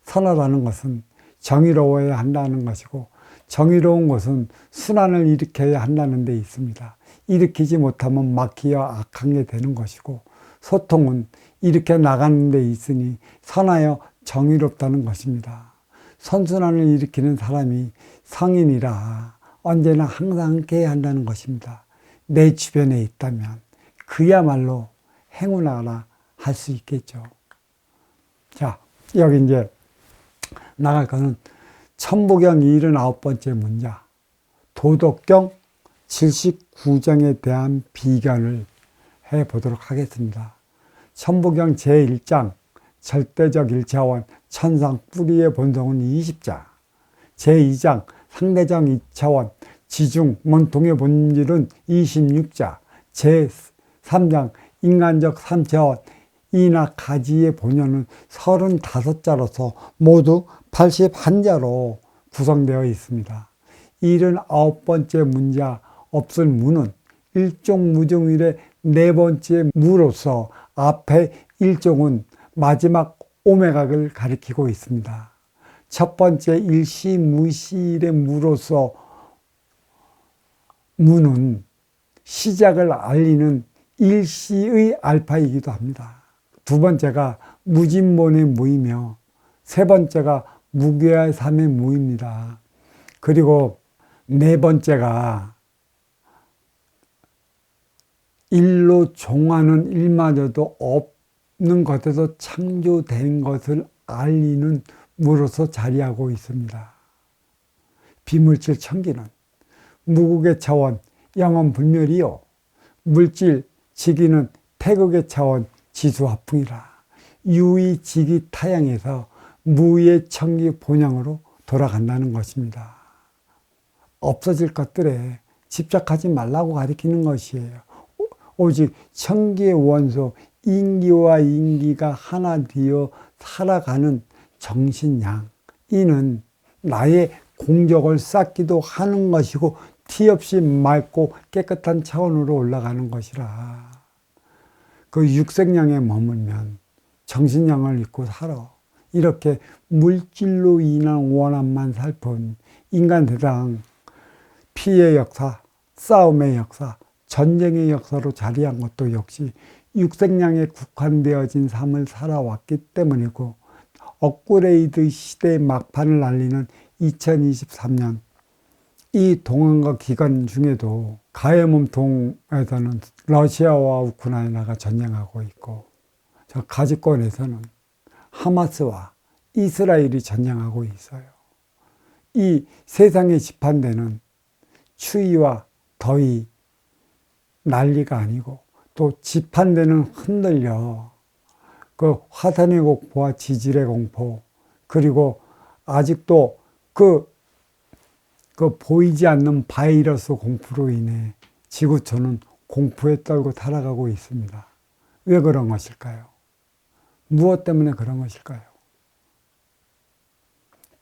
[SPEAKER 1] 선하다는 것은 정의로워야 한다는 것이고 정의로운 것은 순환을 일으켜야 한다는 데 있습니다. 일으키지 못하면 막히어 악한 게 되는 것이고 소통은 일으켜 나가는 데 있으니 선하여 정의롭다는 것입니다. 선순환을 일으키는 사람이 성인이라 언제나 항상 함께 해야 한다는 것입니다. 내 주변에 있다면 그야말로 행운하라 할 수 있겠죠. 자, 여기 이제 나갈 거는 천부경 79번째 문자, 도덕경 79정에 대한 비견을 해 보도록 하겠습니다. 천부경 제1장 절대적 일차원 천상 뿌리의 본성은 20자, 제2장 상대적 2차원 지중 원통의 본질은 26자, 제3장 인간적 3차원 이나 가지의 본연은 35자로서 모두 81자로 구성되어 있습니다. 79번째 문자 없을 무는 일종무종일의 네 번째 무로서 앞에 일종은 마지막 오메가를 가리키고 있습니다. 첫 번째 일시무시일의 무로서 무는 시작을 알리는 일시의 알파이기도 합니다. 두 번째가 무진본의 무이며 세 번째가 무괴의 삼의 무입니다. 그리고 네 번째가 일로 종하는 일마저도 없는 것에서 창조된 것을 알리는 무로서 자리하고 있습니다. 비물질 천기는 무극의 차원 영원불멸이요 물질 지기는 태극의 차원 지수화풍이라. 유의지기 타양에서 무의 천기 본향으로 돌아간다는 것입니다. 없어질 것들에 집착하지 말라고 가리키는 것이에요. 오직 천기의 원소 인기와 인기가 하나 되어 살아가는 정신양, 이는 나의 공적을 쌓기도 하는 것이고 티 없이 맑고 깨끗한 차원으로 올라가는 것이라. 그 육색양에 머물면 정신양을 잊고 살아. 이렇게 물질로 인한 원한만 살뿐 인간 대상 피해 역사, 싸움의 역사, 전쟁의 역사로 자리한 것도 역시 육색양에 국한되어진 삶을 살아왔기 때문이고, 업그레이드 시대의 막판을 알리는 2023년 이 동안과 기간 중에도 가해몸통에서는 러시아와 우크라이나가 전쟁하고 있고, 저 가지권에서는 하마스와 이스라엘이 전쟁하고 있어요. 이 세상에 집한되는 추위와 더위, 난리가 아니고 또 집한되는 흔들려 그 화산의 공포와 지질의 공포, 그리고 아직도 그 보이지 않는 바이러스 공포로 인해 지구촌은 공포에 떨고 살아가고 있습니다. 왜 그런 것일까요? 무엇 때문에 그런 것일까요?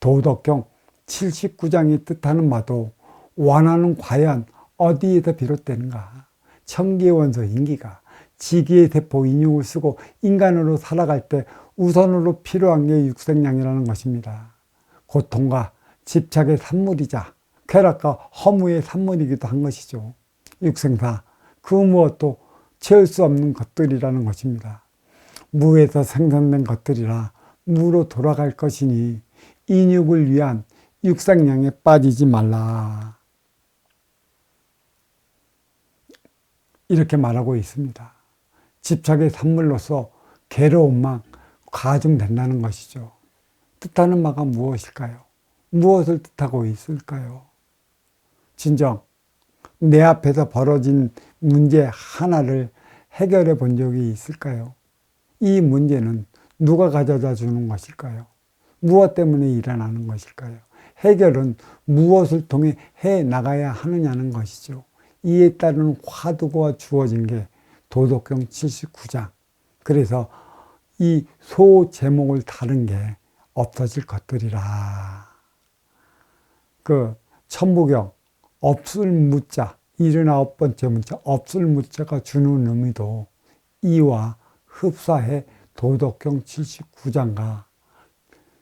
[SPEAKER 1] 도덕경 79장이 뜻하는 바도 원한은 과연 어디에서 비롯되는가? 천기의 원소 인기가 지기의 대포 인육을 쓰고 인간으로 살아갈 때 우선으로 필요한 게 육색양이라는 것입니다. 고통과 집착의 산물이자 쾌락과 허무의 산물이기도 한 것이죠. 육생사, 그 무엇도 채울 수 없는 것들이라는 것입니다. 무에서 생산된 것들이라 무로 돌아갈 것이니 인육을 위한 육상량에 빠지지 말라. 이렇게 말하고 있습니다. 집착의 산물로서 괴로움만 가중된다는 것이죠. 뜻하는 바가 무엇일까요? 무엇을 뜻하고 있을까요? 진정 내 앞에서 벌어진 문제 하나를 해결해 본 적이 있을까요? 이 문제는 누가 가져다 주는 것일까요? 무엇 때문에 일어나는 것일까요? 해결은 무엇을 통해 해 나가야 하느냐는 것이죠. 이에 따른 화두가 주어진 게 도덕경 79장. 그래서 이 소 제목을 다른 게 없어질 것들이라. 그 천부경 없을 무자 79번째 문자 없을 무자가 주는 의미도 이와 흡사해 도덕경 79장과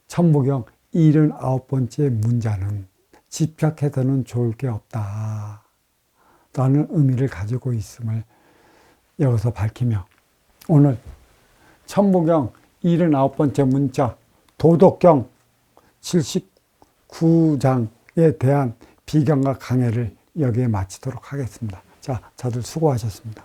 [SPEAKER 1] 천부경 79번째 문자는 집착해서는 좋을 게 없다 라는 의미를 가지고 있음을 여기서 밝히며, 오늘 천부경 79번째 문자 도덕경 79장에 대한 비경과 강해를 여기에 마치도록 하겠습니다. 자, 다들 수고하셨습니다.